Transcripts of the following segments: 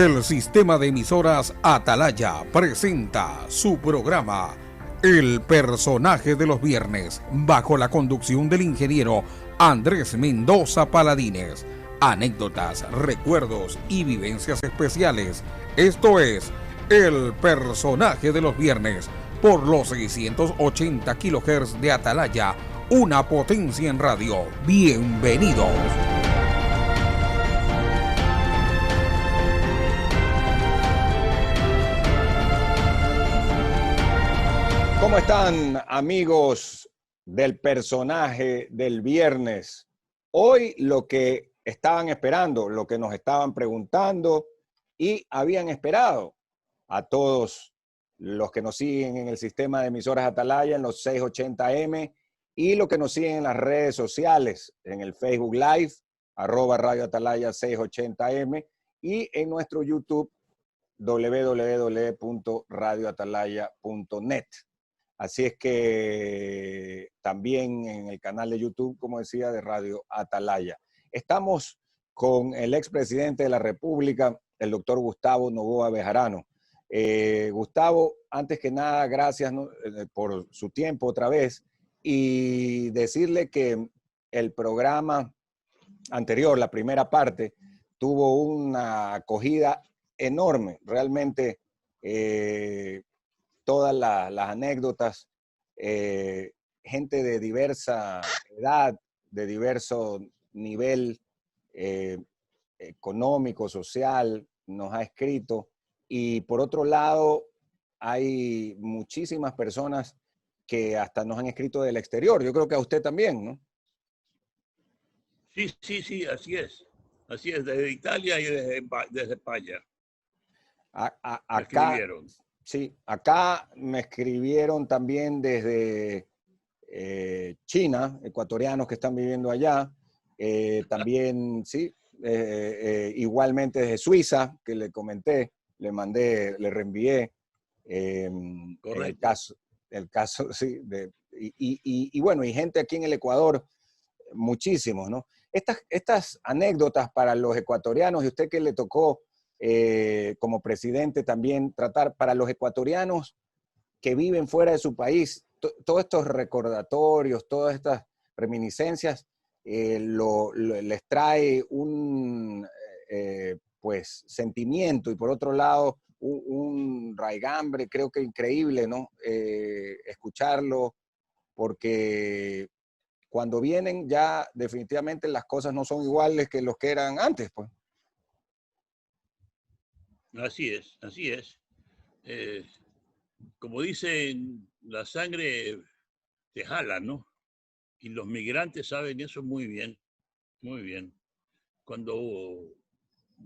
El sistema de emisoras Atalaya presenta su programa El Personaje de los Viernes, bajo la conducción del ingeniero Andrés Mendoza Paladines. Anécdotas, recuerdos y vivencias especiales. Esto es El Personaje de los Viernes, por los 680 kHz de Atalaya, una potencia en radio. Bienvenidos. ¿Cómo están, amigos del Personaje del Viernes? Hoy lo que estaban esperando, lo que nos estaban preguntando y habían esperado a todos los que nos siguen en el sistema de emisoras Atalaya en los 680M y los que nos siguen en las redes sociales, en el Facebook Live, @Radio Atalaya 680M, y en nuestro YouTube, www.radioatalaya.net. Así es que también en el canal de YouTube, como decía, de Radio Atalaya. Estamos con el expresidente de la República, el doctor Gustavo Noboa Bejarano. Gustavo, antes que nada, gracias por su tiempo otra vez, y decirle que el programa anterior, la primera parte, tuvo una acogida enorme. Realmente todas las anécdotas, gente de diversa edad, de diverso nivel económico, social, nos ha escrito. Y por otro lado, hay muchísimas personas que hasta nos han escrito del exterior. Yo creo que a usted también, ¿no? Sí, así es. Así es, desde Italia y desde España. Acá, escribieron. Sí, acá me escribieron también desde China, ecuatorianos que están viviendo allá. También, sí, igualmente desde Suiza, que le comenté, le mandé, le reenvié. Correcto. El caso, sí. Y bueno, y gente aquí en el Ecuador, muchísimos, ¿no? Estas anécdotas para los ecuatorianos, y usted que le tocó como presidente también tratar, para los ecuatorianos que viven fuera de su país, todos estos recordatorios, todas estas reminiscencias, les trae un pues sentimiento, y por otro lado un raigambre, creo que increíble, ¿no? Escucharlo, porque cuando vienen ya definitivamente las cosas no son iguales que los que eran antes, pues. Así es. Como dicen, la sangre te jala, ¿no? Y los migrantes saben eso muy bien, muy bien. Cuando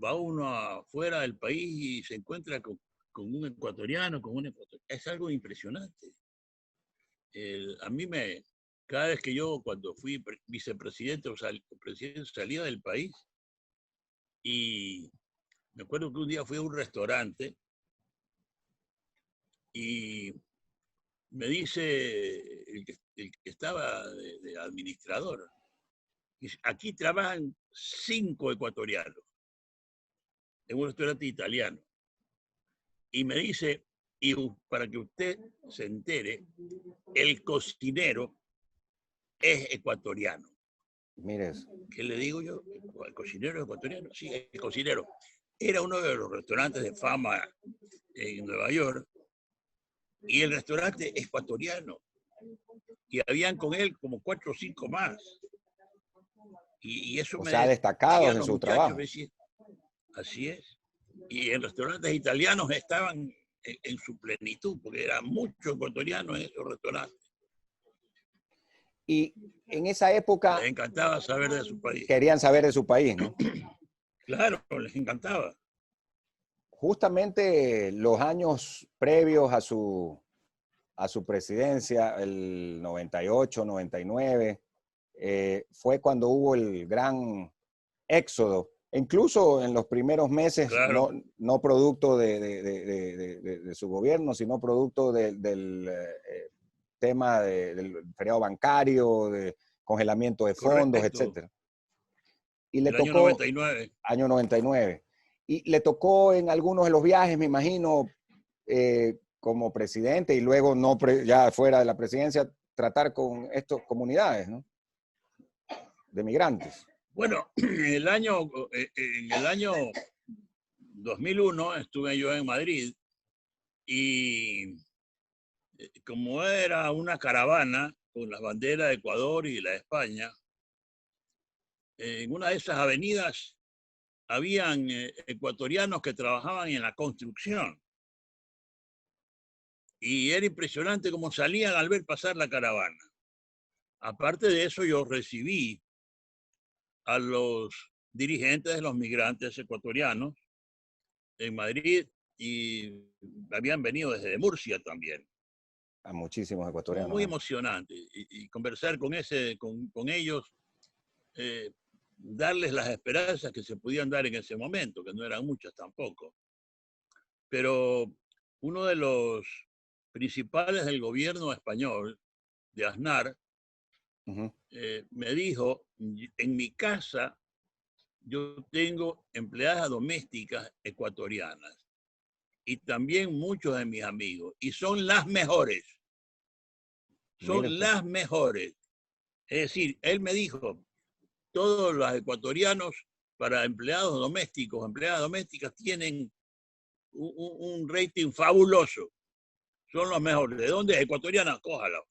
va uno afuera del país y se encuentra con un ecuatoriano, es algo impresionante. A mí cada vez que yo, cuando fui vicepresidente o presidente, salía del país, y me acuerdo que un día fui a un restaurante y me dice el que estaba de administrador, dice: aquí trabajan 5 ecuatorianos en un restaurante italiano. Y me dice, y para que usted se entere, el cocinero es ecuatoriano. Mire eso. ¿Qué le digo yo? ¿El cocinero es ecuatoriano? Sí, el cocinero. Era uno de los restaurantes de fama en Nueva York, y el restaurante es ecuatoriano. Y habían con él como 4 o 5 más. Y eso O me sea, destacados decían en los su muchachos, trabajo. así es. Y en restaurantes italianos estaban en su plenitud, porque eran muchos ecuatorianos en esos restaurantes. Y en esa época Les encantaba saber de su país. querían saber de su país, ¿no? Claro, les encantaba. Justamente los años previos a su presidencia, el 98, 99, fue cuando hubo el gran éxodo. Incluso en los primeros meses, Claro. no producto de su gobierno, sino producto del tema del feriado bancario, de congelamiento de fondos, Correcto. etc. Y le El año tocó 99. año 99. Y le tocó en algunos de los viajes, me imagino, como presidente y luego no ya fuera de la presidencia, tratar con estas comunidades, ¿no? De migrantes. Bueno, en el año 2001 estuve yo en Madrid y como era una caravana con las banderas de Ecuador y la de España, en una de esas avenidas habían ecuatorianos que trabajaban en la construcción. Y era impresionante cómo salían al ver pasar la caravana. Aparte de eso, yo recibí a los dirigentes de los migrantes ecuatorianos en Madrid y habían venido desde Murcia también. A muchísimos ecuatorianos. Muy emocionante. Y conversar con ellos, darles las esperanzas que se podían dar en ese momento, que no eran muchas tampoco. Pero uno de los principales del gobierno español, de Aznar, me dijo, en mi casa yo tengo empleadas domésticas ecuatorianas y también muchos de mis amigos, y son las mejores. Son las mejores. Es decir, él me dijo, todos los ecuatorianos para empleados domésticos, empleadas domésticas tienen un rating fabuloso. Son los mejores. ¿De dónde es? Ecuatoriana, cójala.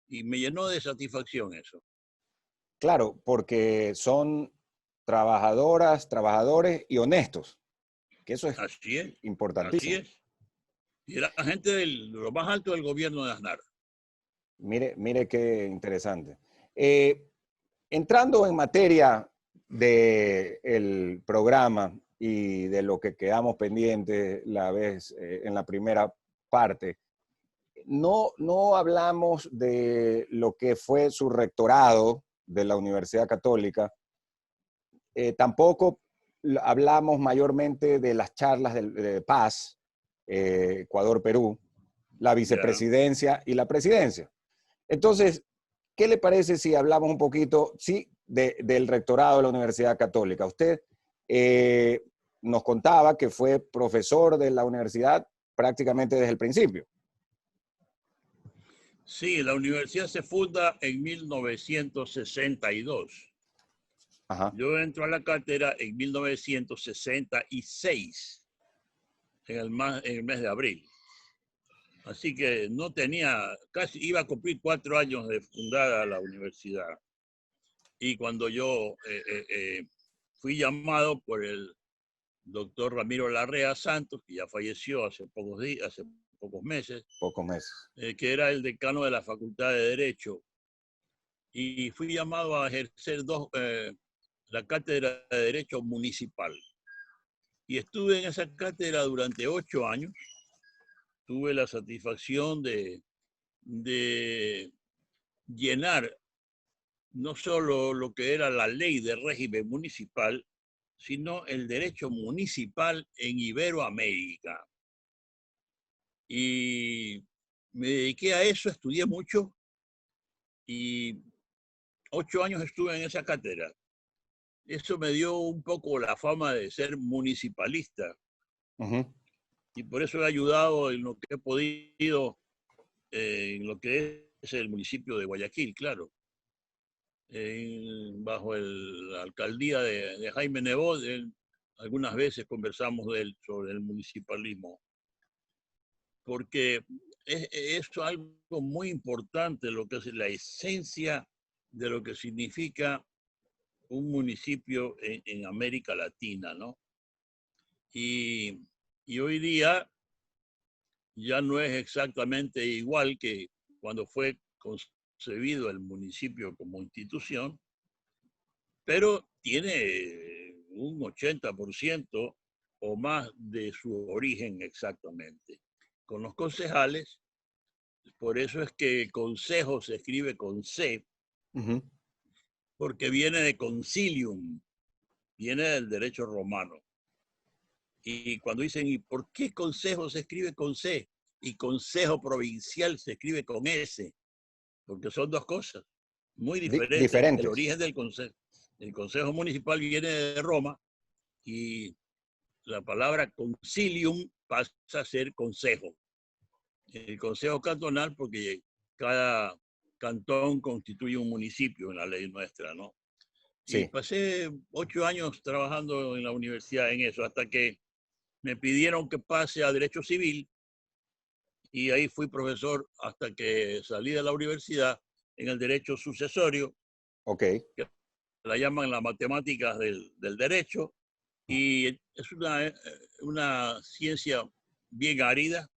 Y me llenó de satisfacción eso. Claro, porque son trabajadoras, trabajadores y honestos. Que eso es, importantísimo. Así es. Y era gente de lo más alto del gobierno de Aznar. Mire qué interesante. Entrando en materia del programa y de lo que quedamos pendientes en la primera parte, no hablamos de lo que fue su rectorado de la Universidad Católica. Tampoco hablamos mayormente de las charlas de paz, Ecuador-Perú, la vicepresidencia y la presidencia. Entonces, ¿qué le parece si hablamos un poquito, del rectorado de la Universidad Católica? Usted nos contaba que fue profesor de la universidad prácticamente desde el principio. Sí, la universidad se funda en 1962. Ajá. Yo entro a la cátedra en 1966, en el mes de abril. Así que no tenía, casi iba a cumplir 4 años de fundada la universidad. Y cuando yo fui llamado por el doctor Ramiro Larrea Santos, que ya falleció hace pocos meses. Que era el decano de la Facultad de Derecho. Y fui llamado a ejercer la cátedra de Derecho Municipal. Y estuve en esa cátedra durante 8 años. Tuve la satisfacción de llenar no solo lo que era la ley de régimen municipal, sino el derecho municipal en Iberoamérica. Y me dediqué a eso, estudié mucho y 8 años estuve en esa cátedra. Eso me dio un poco la fama de ser municipalista. Y por eso he ayudado en lo que he podido, en lo que es el municipio de Guayaquil, claro. Bajo la alcaldía de Jaime Nebot, algunas veces conversamos sobre el municipalismo. Porque es algo muy importante, lo que es la esencia de lo que significa un municipio en América Latina, ¿no? Y hoy día ya no es exactamente igual que cuando fue concebido el municipio como institución, pero tiene un 80% o más de su origen exactamente. Con los concejales, por eso es que consejo se escribe con C, porque viene de concilium, viene del derecho romano. Y cuando dicen, ¿y por qué consejo se escribe con C? Y consejo provincial se escribe con S, porque son dos cosas muy diferentes. El origen del consejo. El consejo municipal viene de Roma y la palabra concilium pasa a ser consejo. El consejo cantonal, porque cada cantón constituye un municipio en la ley nuestra, ¿no? Y Sí, pasé 8 años trabajando en la universidad en eso, hasta que me pidieron que pase a Derecho Civil, y ahí fui profesor hasta que salí de la universidad en el Derecho Sucesorio, ok. que la llaman las matemáticas del derecho, y es una ciencia bien árida.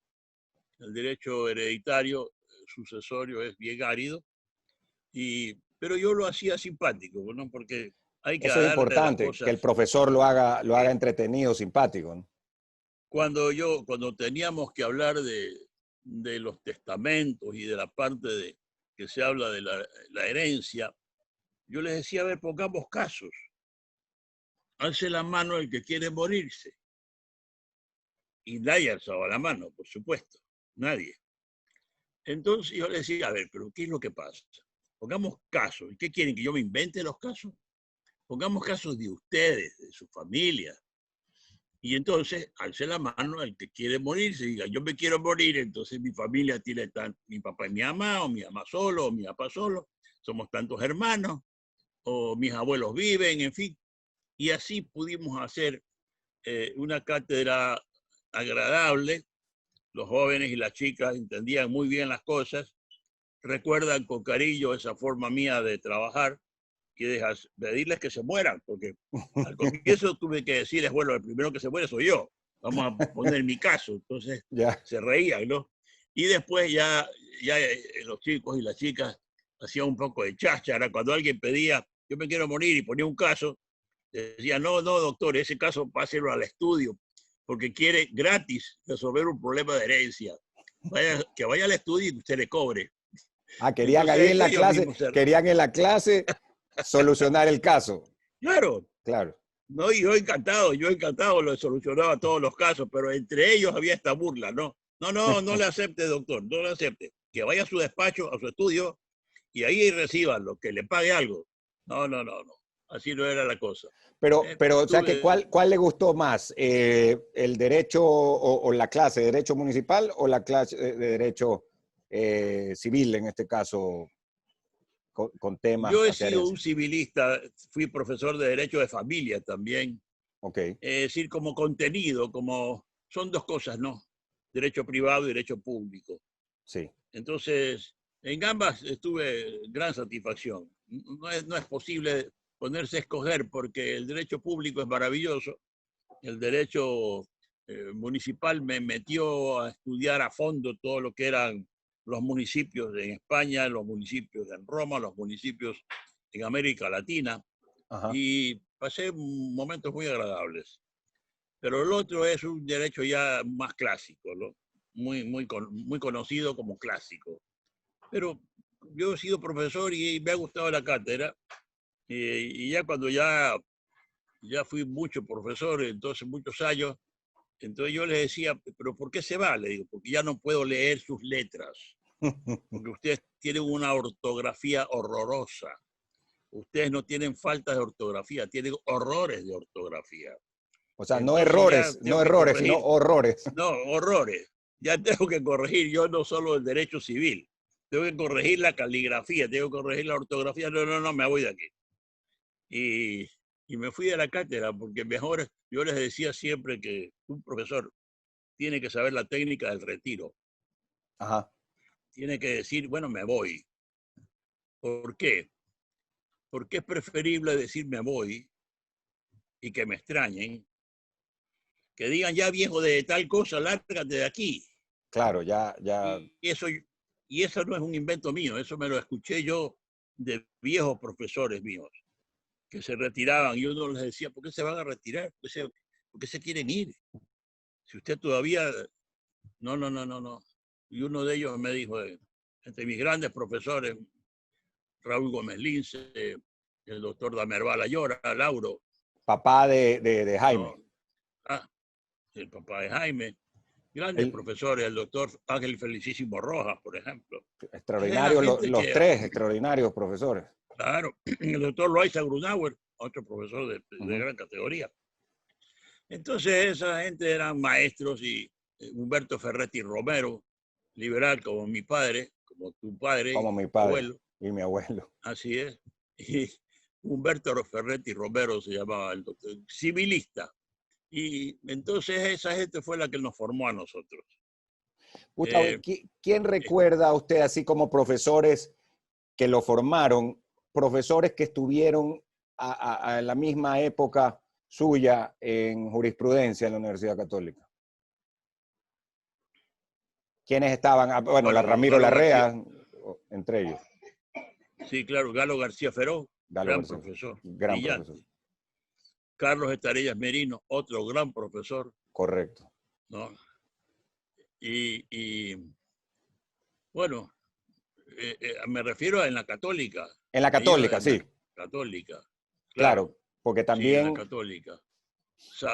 El derecho hereditario sucesorio es bien árido, pero yo lo hacía simpático, ¿no? Porque hay que Eso es darle las importante, que el cosas. profesor lo haga entretenido, simpático, ¿no? Cuando teníamos que hablar de los testamentos y de la parte que se habla de la herencia, yo les decía, a ver, pongamos casos. Alce la mano el que quiere morirse. Y nadie alzaba la mano, por supuesto. Nadie. Entonces yo les decía, a ver, pero ¿qué es lo que pasa? Pongamos casos. ¿Y qué quieren? ¿Que yo me invente los casos? Pongamos casos de ustedes, de su familia. Y entonces alce la mano el que quiere morirse. Diga, yo me quiero morir, entonces mi familia tiene mi papá y mi mamá, o mi mamá solo, o mi papá solo. Somos tantos hermanos, o mis abuelos viven, en fin. Y así pudimos hacer una cátedra agradable. Los jóvenes y las chicas entendían muy bien las cosas, recuerdan con cariño esa forma mía de trabajar y de pedirles que se mueran, porque al comienzo tuve que decirles, bueno, el primero que se muere soy yo, vamos a poner mi caso. Entonces Ya. se reían, ¿no? Y después ya los chicos y las chicas hacían un poco de cháchara. Cuando alguien pedía, yo me quiero morir, y ponía un caso, decía, no, doctor, ese caso páselo al estudio, porque quiere gratis resolver un problema de herencia. Que vaya al estudio y que usted le cobre. Ah, querían ahí Entonces en la ellos clase, mismos querían en la clase solucionar el caso. claro, Claro. no, y yo encantado lo solucionaba todos los casos, pero entre ellos había esta burla, ¿no? No le acepte, doctor, no le acepte. Que vaya a su despacho, a su estudio, y ahí reciba lo que le pague algo. No. Así no era la cosa. Pero, o sea, que Tuve ¿cuál le gustó más? ¿El derecho o la clase de derecho municipal o la clase de derecho civil, en este caso, con temas Yo he hacia sido un herencia? civilista, fui profesor de Derecho de Familia también, Ok, es decir, como contenido, son dos cosas, ¿no? Derecho privado y derecho público. sí. Entonces, en ambas tuve gran satisfacción. No es posible ponerse a escoger, porque el derecho público es maravilloso. El derecho municipal me metió a estudiar a fondo todo lo que eran los municipios en España, los municipios en Roma, los municipios en América Latina, Ajá. y pasé momentos muy agradables. Pero el otro es un derecho ya más clásico, ¿no? Muy conocido como clásico. Pero yo he sido profesor y me ha gustado la cátedra, y ya cuando ya fui mucho profesor, entonces muchos años, entonces yo les decía, pero ¿por qué se va? Le digo, porque ya no puedo leer sus letras, porque ustedes tienen una ortografía horrorosa. Ustedes no tienen faltas de ortografía, tienen horrores de ortografía. O sea, no Entonces ya errores, tengo no que errores, sino corregir, horrores. no, horrores. Ya tengo que corregir yo no solo el derecho civil, tengo que corregir la caligrafía, tengo que corregir la ortografía. No, me voy de aquí. Y, y me fui de la cátedra, porque mejor, yo les decía siempre que un profesor tiene que saber la técnica del retiro. Ajá. Tiene que decir, bueno, me voy. ¿Por qué? Porque es preferible decir me voy y que me extrañen, que digan, ya viejo de tal cosa, lárgate de aquí. Claro, ya. Y eso no es un invento mío, eso me lo escuché yo de viejos profesores míos que se retiraban, y uno les decía, ¿por qué se van a retirar? ¿Por qué se quieren ir? Si usted todavía... No. Y uno de ellos me dijo, entre mis grandes profesores, Raúl Gómez Lince, el doctor Damerval Ayora, Lauro, Papá de Jaime. ¿no? Ah, el papá de Jaime, grandes El, profesores, el doctor Ángel Felicísimo Rojas, por ejemplo. Esa es la extraordinarios, gente los que, tres extraordinarios profesores. claro, el doctor Loaiza Grunauer, otro profesor de Ujú. gran categoría. Entonces esa gente eran maestros y Humberto Ferretti Romero, liberal como mi padre, como tu padre Como y mi tu padre abuelo, y mi abuelo. así es. Y Humberto Ferretti Romero se llamaba el doctor, civilista. Y entonces esa gente fue la que nos formó a nosotros. Gustavo, ¿quién recuerda a usted así como profesores que lo formaron, profesores que estuvieron a la misma época suya en jurisprudencia en la Universidad Católica? ¿Quiénes estaban? Bueno, la Bueno, Ramiro Galo García, Larrea, entre ellos. sí, claro, Galo García Feró, Galo gran García, profesor, gran profesor. brillante. Carlos Estarellas Merino, otro gran profesor, Correcto. ¿no? Y bueno, me refiero a en la católica. En la Ellos Católica, en la sí, católica, claro, claro, porque sí, en la también, católica.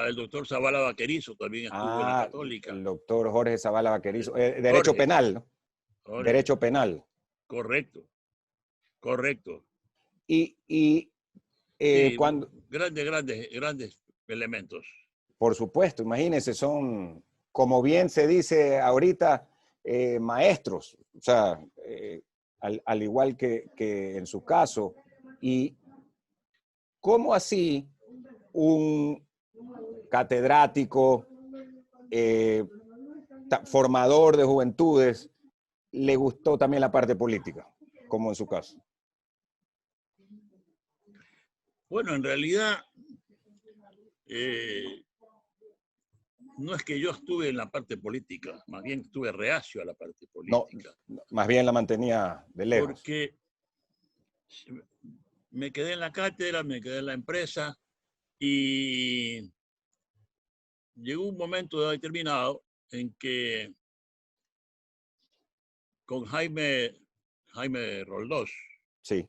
El doctor Zavala Vaquerizo también estuvo en la católica. el doctor Jorge Zavala Vaquerizo, Derecho Jorge, Penal, ¿no? Jorge, Derecho Penal. correcto, correcto. Y Sí, cuando, grandes elementos. por supuesto, imagínense, son, como bien se dice ahorita, maestros, o sea, al igual que en su caso. ¿Y cómo así un catedrático, eh, formador de juventudes, le gustó también la parte política, como en su caso? Bueno, en realidad, eh, no es que yo estuve en la parte política, más bien estuve reacio a la parte No, política, más bien la mantenía de lejos. porque me quedé en la cátedra, me quedé en la empresa y llegó un momento determinado en que con Jaime Roldós, Sí,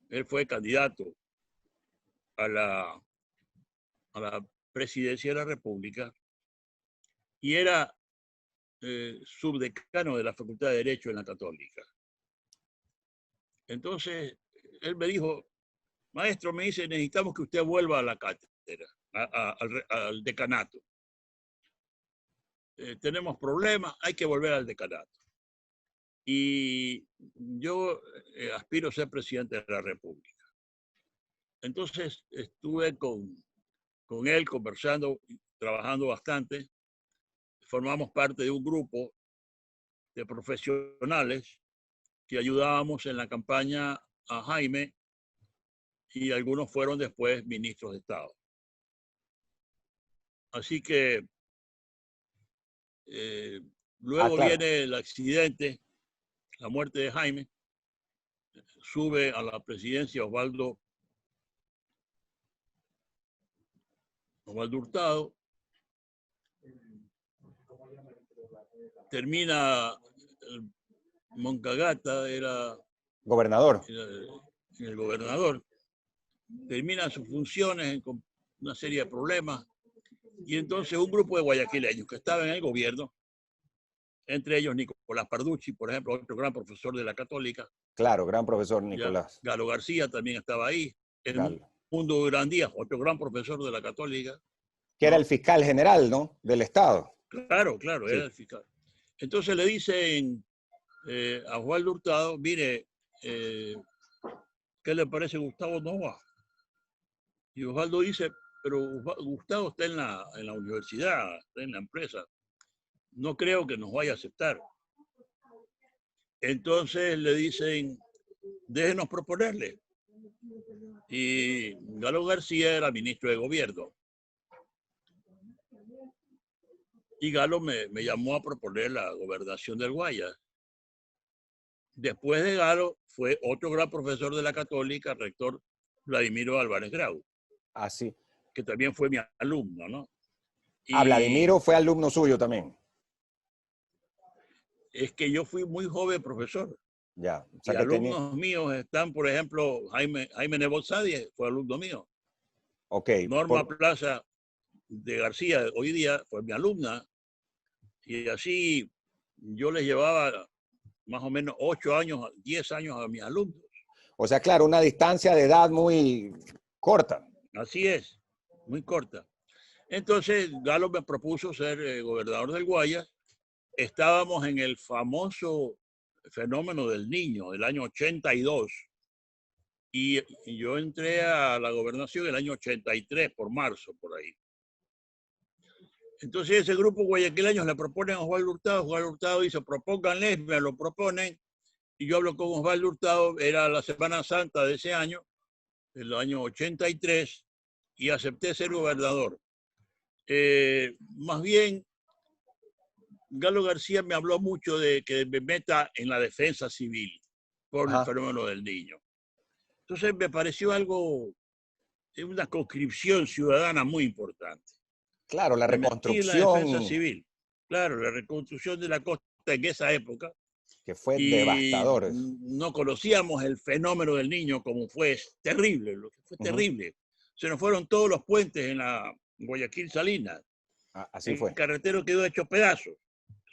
él fue candidato a la presidencia de la República y era subdecano de la Facultad de Derecho en la Católica. Entonces, él me dijo, maestro, me dice, necesitamos que usted vuelva a la cátedra, al decanato. Tenemos problemas, hay que volver al decanato. Y yo aspiro a ser presidente de la República. Entonces, estuve con él conversando, trabajando bastante. Formamos parte de un grupo de profesionales que ayudábamos en la campaña a Jaime y algunos fueron después ministros de Estado. Así que luego claro. viene el accidente, la muerte de Jaime, sube a la presidencia Osvaldo Hurtado, termina Moncagata, era Gobernador. el gobernador, termina sus funciones con una serie de problemas y entonces un grupo de guayaquileños que estaban en el gobierno, entre ellos Nicolás Parducci, por ejemplo, otro gran profesor de la Católica. Claro, gran profesor Ya, Nicolás. Galo García también estaba ahí. El Galo. Mundo Durán Díaz, otro gran profesor de la Católica. Que era el fiscal general, ¿no? Del Estado. Claro, claro, Sí. era el fiscal. Entonces le dicen a Osvaldo Hurtado, mire, ¿qué le parece Gustavo Nova? Y Osvaldo dice, pero Gustavo está en la universidad, está en la empresa. No creo que nos vaya a aceptar. Entonces le dicen, déjenos proponerle. Y Galo García era ministro de gobierno. Y Galo me llamó a proponer la gobernación del Guayas. Después de Galo fue otro gran profesor de la Católica, rector Vladimiro Álvarez Grau, Así. que también fue mi alumno, ¿no? Y Vladimiro fue alumno suyo también. es que yo fui muy joven profesor. Ya. O sea Y que tenía. alumnos míos están, por ejemplo, Jaime Nebozadi fue alumno mío. Ok. Norma Plaza de García, hoy día, fue mi alumna. Y así yo les llevaba más o menos 8 años, 10 años a mis alumnos. O sea, claro, una distancia de edad muy corta. Así es, muy corta. Entonces, Galo me propuso ser gobernador del Guayas. Estábamos en el famoso fenómeno del Niño, del año 82. Y yo entré a la gobernación el año 83, por marzo, por ahí. Entonces ese grupo guayaquileños le proponen a Osvaldo Hurtado dice, propónganles, me lo proponen, y yo hablo con Osvaldo Hurtado, era la Semana Santa de ese año, del año 83, y acepté ser gobernador. Más bien, Galo García me habló mucho de que me meta en la defensa civil por el fenómeno del Niño. Entonces me pareció algo, una conscripción ciudadana muy importante. Claro, la reconstrucción. La defensa civil. Claro, la reconstrucción de la costa en esa época. Que fue devastador. No conocíamos el fenómeno del Niño como fue terrible, lo que fue terrible. Se nos fueron todos los puentes en la Guayaquil Salinas. Así fue. El carretero quedó hecho pedazos.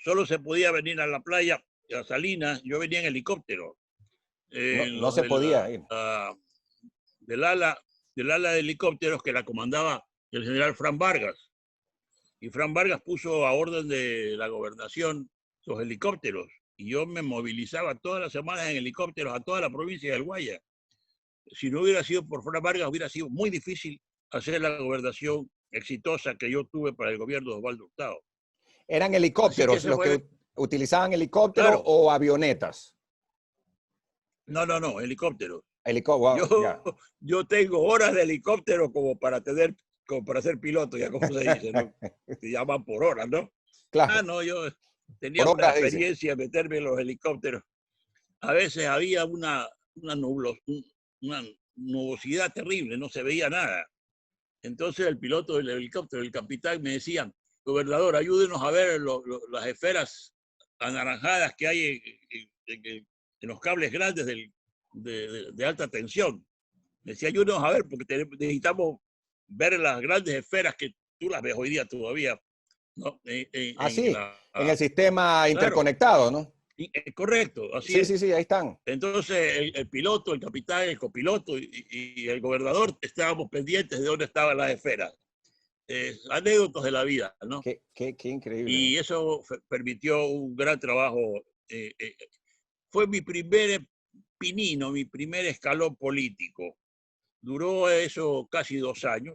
Solo se podía venir a la playa, a Salinas. Yo venía en helicóptero. No se podía ir. Del ala de helicópteros que la comandaba el general Fran Vargas. Y Fran Vargas puso a orden de la gobernación los helicópteros. Y yo me movilizaba todas las semanas en helicópteros a toda la provincia del Guayas. Si no hubiera sido por Fran Vargas, hubiera sido muy difícil hacer la gobernación exitosa que yo tuve para el gobierno de Osvaldo Hurtado. ¿Eran helicópteros los que utilizaban helicópteros, claro, o avionetas? No, helicópteros. Yo tengo horas de helicóptero como para ser piloto, ya como se dice, ¿no? Te llaman por horas, ¿no? Claro. Yo tenía una experiencia de meterme en los helicópteros. A veces había una nubosidad terrible, no se veía nada. Entonces el piloto del helicóptero, el capitán, me decía, gobernador, ayúdenos a ver las esferas anaranjadas que hay en los cables grandes de alta tensión. Me decía, ayúdenos a ver, porque necesitamos ver las grandes esferas que tú las ves hoy día todavía, ¿no? En el sistema interconectado, ¿no? Correcto, así es. Sí, ahí están. Entonces el piloto, el capitán, el copiloto y el gobernador estábamos pendientes de dónde estaban las esferas. Anécdotas de la vida, ¿no? Qué increíble. Y eso permitió un gran trabajo. Fue mi primer pinino, mi primer escalón político. Duró eso casi 2 años.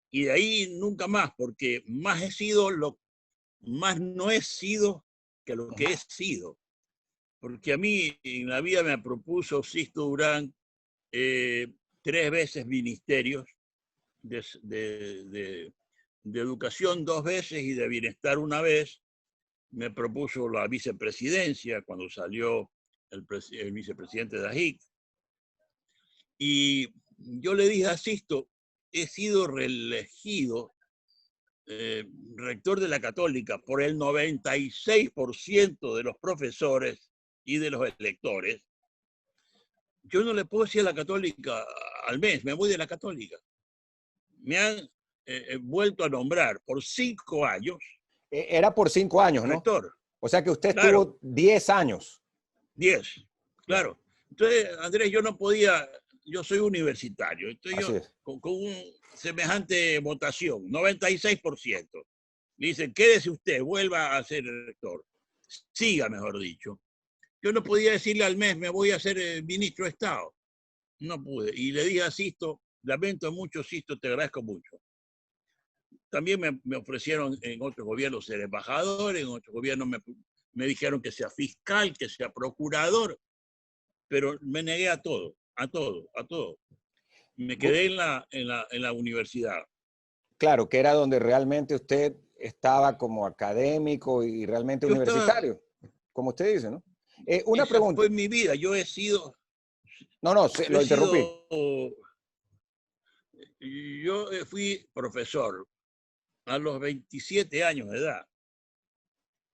Y de ahí nunca más, porque más no he sido que lo que he sido. Porque a mí en la vida me propuso Sisto Durán 3 veces ministerios de educación 2 veces y de bienestar 1 vez. Me propuso la vicepresidencia cuando salió el vicepresidente Dajic. Y yo le dije a Sisto, he sido reelegido rector de la Católica por el 96% de los profesores y de los electores. Yo no le puedo decir a la Católica al mes, me voy de la Católica. Me han vuelto a nombrar por 5 años. Era por 5 años, ¿no? Rector. O sea que usted estuvo 10 años. 10, claro. Entonces, Andrés, yo no podía, yo soy universitario, entonces con un semejante votación, 96%. Le dicen, quédese usted, vuelva a ser rector. Siga, mejor dicho. Yo no podía decirle al mes, me voy a ser ministro de Estado. No pude. Y le dije a Sisto, lamento mucho, Sisto, te agradezco mucho. También me ofrecieron en otros gobiernos ser embajador, en otros gobiernos me dijeron que sea fiscal, que sea procurador, pero me negué a todo. Me quedé en la universidad. Claro, que era donde realmente usted estaba como académico y realmente universitario, como usted dice, ¿no? Una pregunta. Fue mi vida, yo he sido... No, lo interrumpí. Yo fui profesor a los 27 años de edad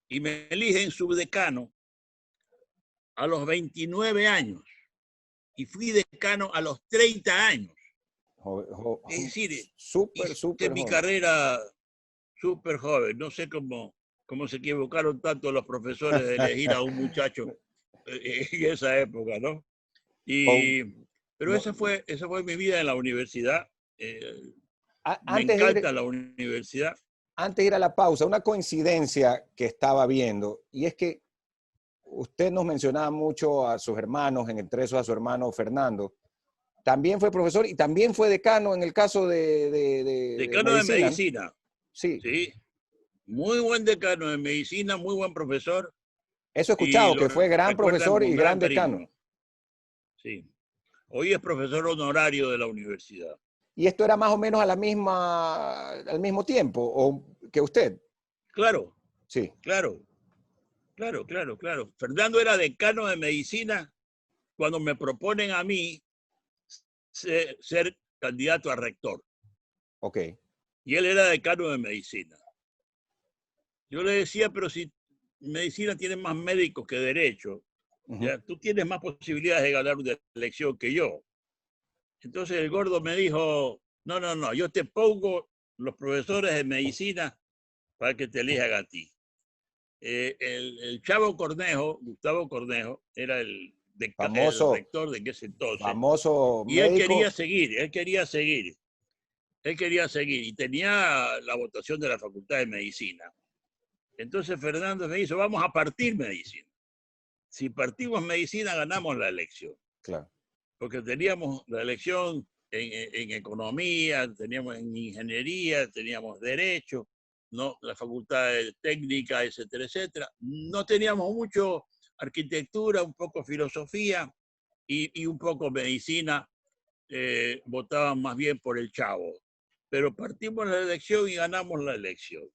y me eligen subdecano a los 29 años y fui decano a los 30 años. Es decir, súper mi carrera súper joven. No sé cómo se equivocaron tanto los profesores de elegir a un muchacho en esa época, ¿no? Pero esa fue mi vida en la universidad. Me encanta la universidad. Antes de ir a la pausa, una coincidencia que estaba viendo, y es que usted nos mencionaba mucho a sus hermanos, entre esos a su hermano Fernando. También fue profesor y también fue decano en el caso de Decano de medicina, ¿no? medicina. Sí. Sí. Muy buen decano de medicina, muy buen profesor. Eso he Y escuchado, lo que fue gran recuerdan profesor y con gran gran decano. cariño. Sí. Hoy es profesor honorario de la universidad. ¿Y esto era más o menos al mismo tiempo o que usted? Claro, Sí. claro, claro. Fernando era decano de medicina cuando me proponen a mí ser candidato a rector. Ok. Y él era decano de medicina. Yo le decía, pero si medicina tiene más médicos que derecho, ya, tú tienes más posibilidades de ganar una elección que yo. Entonces el gordo me dijo, no, yo te pongo los profesores de medicina para que te elijan a ti. El Chavo Cornejo, Gustavo Cornejo, era el Famoso, rector de ese entonces, famoso y él quería médico. seguir, y tenía la votación de la Facultad de Medicina. Entonces Fernando me dijo, vamos a partir medicina. Si partimos medicina, ganamos la elección. Claro. Porque teníamos la elección en economía, teníamos en ingeniería, teníamos derecho, ¿no? La facultad de técnica, etcétera, etcétera. No teníamos mucho arquitectura, un poco filosofía y un poco medicina. Votaban más bien por el Chavo. Pero partimos la elección y ganamos la elección.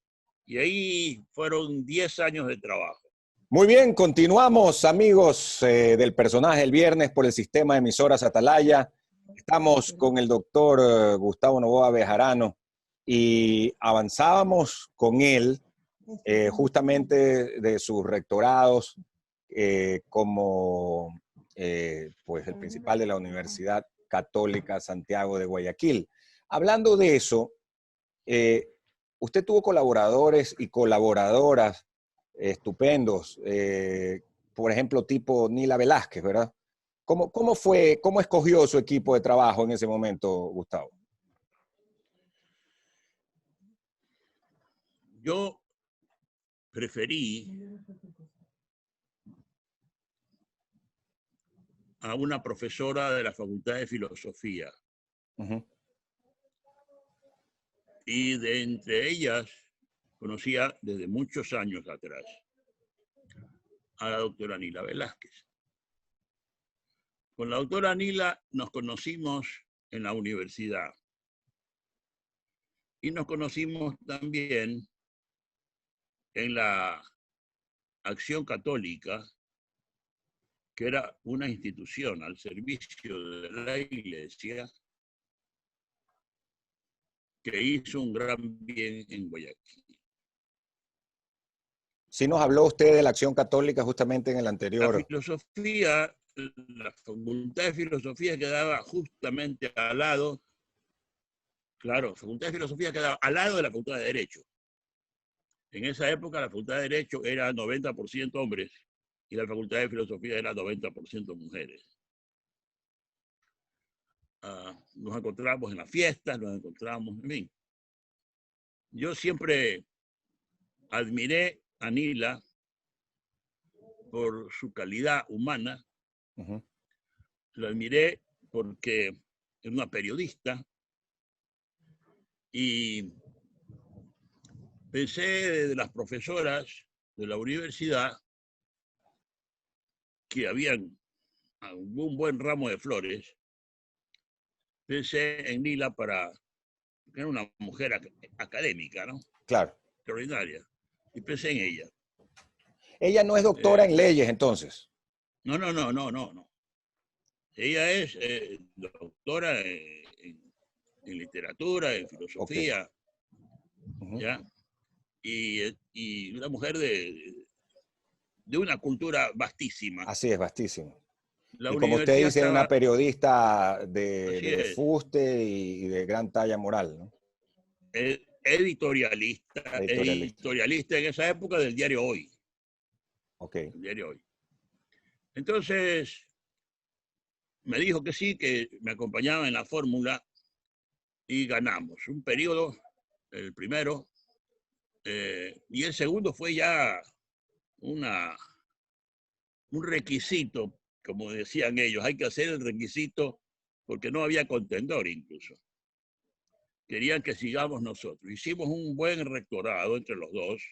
Y ahí fueron 10 años de trabajo. Muy bien, continuamos, amigos del personaje el viernes por el sistema de emisoras Atalaya. Estamos con el doctor Gustavo Noboa Bejarano y avanzábamos con él justamente de sus rectorados como pues el principal de la Universidad Católica Santiago de Guayaquil. Hablando de eso, usted tuvo colaboradores y colaboradoras estupendos, por ejemplo, tipo Nila Velázquez, ¿verdad? ¿Cómo escogió su equipo de trabajo en ese momento, Gustavo? Yo preferí a una profesora de la Facultad de Filosofía. Y de entre ellas conocía desde muchos años atrás a la doctora Nila Velázquez. Con la doctora Nila nos conocimos en la universidad y nos conocimos también en la Acción Católica, que era una institución al servicio de la Iglesia que hizo un gran bien en Guayaquil. Sí nos habló usted de la Acción Católica justamente en el anterior. La Facultad de Filosofía quedaba justamente al lado, claro, la Facultad de Filosofía quedaba al lado de la Facultad de Derecho. En esa época la Facultad de Derecho era 90% hombres y la Facultad de Filosofía era 90% mujeres. Nos encontramos en las fiestas, nos encontramos, en fin. Yo siempre admiré a Nila por su calidad humana. La admiré porque era una periodista y pensé de las profesoras de la universidad que habían un buen ramo de flores. Pensé en Nila para que era una mujer académica, ¿no? Claro. Extraordinaria. Y pensé en ella. Ella no es doctora en leyes, entonces. No. Ella es doctora en literatura, en filosofía, okay. ¿Ya? Y una mujer de una cultura vastísima. Así es, vastísimo. La y como usted dice, es una estaba, periodista de fuste y de gran talla moral, ¿no? Editorialista en esa época del diario Hoy. Ok. El diario Hoy. Entonces, me dijo que sí, que me acompañaba en la fórmula y ganamos un periodo, el primero, y el segundo fue ya un requisito, como decían ellos, hay que hacer el requisito porque no había contendor incluso. Querían que sigamos nosotros. Hicimos un buen rectorado entre los dos.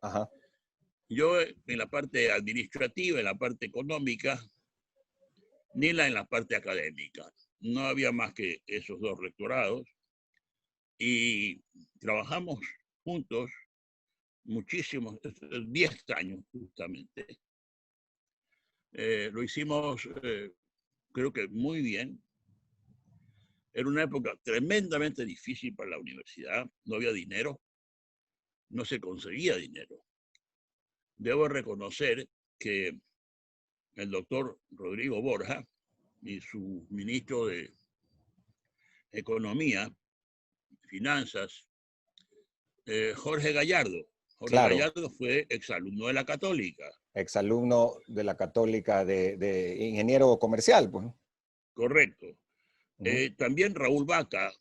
Ajá. Yo en la parte administrativa, en la parte económica, Nila en la parte académica. No había más que esos dos rectorados y trabajamos juntos muchísimos, 10 años justamente. Lo hicimos, creo que muy bien. Era una época tremendamente difícil para la universidad. No había dinero, no se conseguía dinero. Debo reconocer que el doctor Rodrigo Borja y su ministro de Economía, Finanzas, Jorge Gallardo. Jorge Claro, Gallardo fue exalumno de la Católica. exalumno de la Católica de ingeniero comercial, pues. Correcto. Ujú. También Raúl Vaca,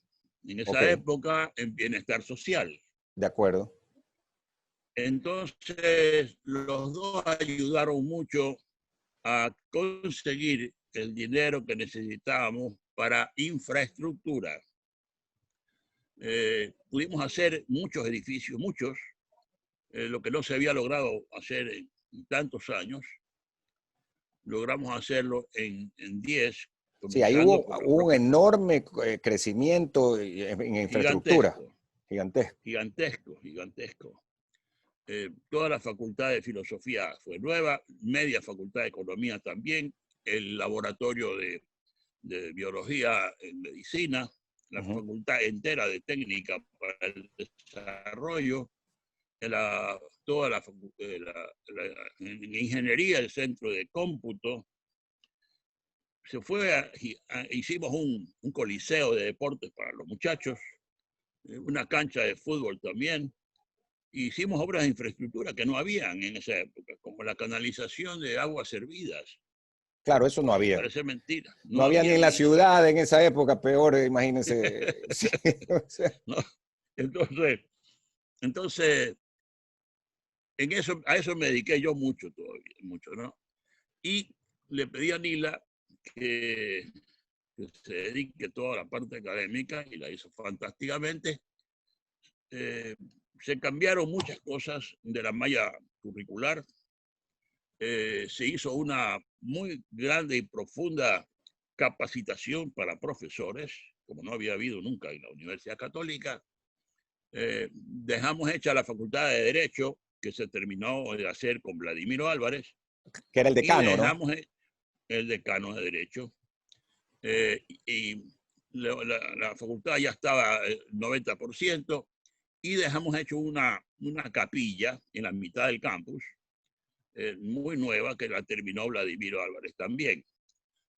en Ok, esa época, en Bienestar Social. de acuerdo. Entonces, los dos ayudaron mucho a conseguir el dinero que necesitábamos para infraestructura. Pudimos hacer muchos edificios, muchos, lo que no se había logrado hacer en tantos años. Logramos hacerlo en 10, Sí, ahí comenzando por la hubo un propia enorme crecimiento en infraestructura, gigantesco, gigantesco. gigantesco, gigantesco. Toda la facultad de filosofía fue nueva, media facultad de economía también, el laboratorio de biología en medicina, la Ujú. facultad entera de técnica para el desarrollo, toda en ingeniería, el centro de cómputo. Se fue, hicimos un coliseo de deportes para los muchachos, una cancha de fútbol también. Hicimos obras de infraestructura que no habían en esa época, como la canalización de aguas servidas. Claro, eso no había. Parece mentira. No No había ni había en la en esa época. ciudad en esa época, peor, imagínense. Sí, o sea, ¿No? Entonces, a eso me dediqué yo mucho todavía, mucho, ¿no? Y le pedí a Nila que se dedique toda la parte académica y la hizo fantásticamente. Se cambiaron muchas cosas de la malla curricular. Se hizo una muy grande y profunda capacitación para profesores, como no había habido nunca en la Universidad Católica. Dejamos hecha la Facultad de Derecho, que se terminó de hacer con Vladimiro Álvarez, que era el y decano, ¿no? dejamos el decano de Derecho. Y la facultad ya estaba 90%, y dejamos hecho una capilla en la mitad del campus, muy nueva, que la terminó Vladimiro Álvarez también.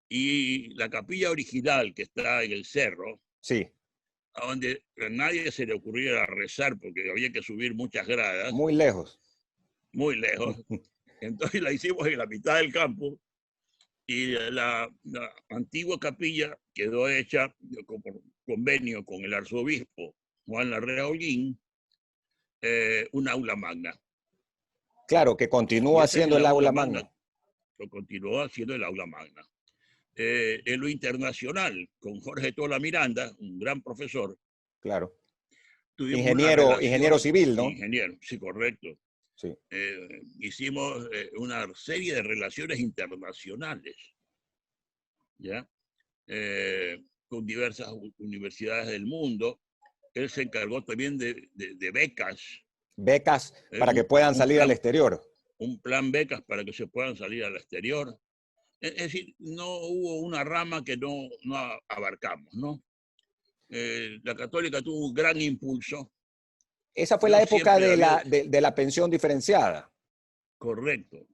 Y la capilla original que está en el cerro, Sí, a donde a nadie se le ocurriera rezar porque había que subir muchas gradas, muy lejos. muy lejos. Entonces la hicimos en la mitad del campo y la antigua capilla quedó hecha por convenio con el arzobispo Juan Larrea Hollín, un aula magna. Claro, que Y continúa ese es siendo el el aula aula magna, magna. lo continuó haciendo el aula magna. En lo internacional, con Jorge Tola Miranda, un gran profesor, Claro. tuvimos una Ingeniero relación, civil, ¿no? ingeniero, sí, correcto. Sí. Hicimos una serie de relaciones internacionales, ¿ya? Con diversas universidades del mundo. Él se encargó también de becas, Becas para que un, puedan un, salir al plan, exterior. un plan becas para que se puedan salir al exterior. Es decir, no hubo una rama que no abarcamos, ¿no? La Católica tuvo un gran impulso. Esa fue la Yo época siempre había... de la pensión diferenciada, Correcto.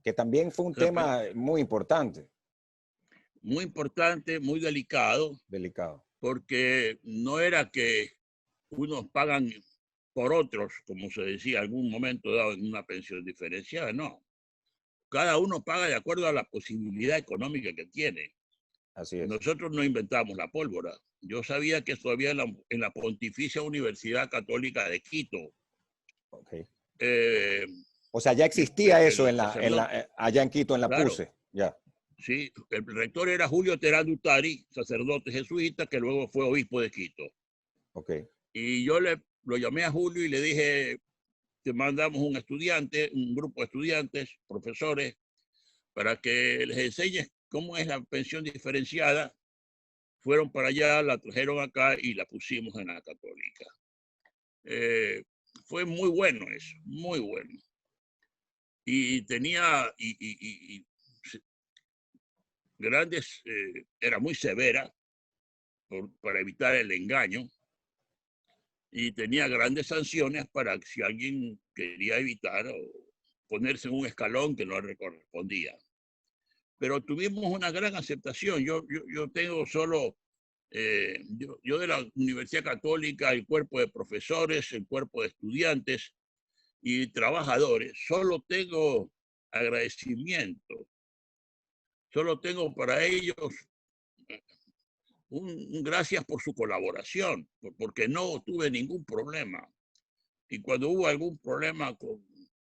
que también fue un La, tema muy importante, muy importante, muy delicado, delicado. porque no era que unos pagan por otros, como se decía en algún momento dado en una pensión diferenciada, no. Cada uno paga de acuerdo a la posibilidad económica que tiene. Así es. Nosotros no inventamos la pólvora. Yo sabía que esto había en la Pontificia Universidad Católica de Quito. Okay. Eh, O sea, ya existía eso el sacerdote, allá en Quito, en la claro, PUCE. Ya. sí, el rector era Julio Terán Dutari, sacerdote jesuita, que luego fue obispo de Quito. Okay. Y yo lo llamé a Julio y le dije, te mandamos un estudiante, un grupo de estudiantes, profesores, para que les enseñes cómo es la pensión diferenciada. Fueron para allá, la trajeron acá y la pusimos en la católica. Fue muy bueno eso, muy bueno. Y tenía grandes, era muy severa para evitar el engaño, y tenía grandes sanciones para si alguien quería evitar o ponerse en un escalón que no le correspondía. Pero tuvimos una gran aceptación. Yo tengo solo, yo de la Universidad Católica, el cuerpo de profesores, el cuerpo de estudiantes y trabajadores, solo tengo agradecimiento. Solo tengo para ellos un gracias por su colaboración, porque no tuve ningún problema. Y cuando hubo algún problema con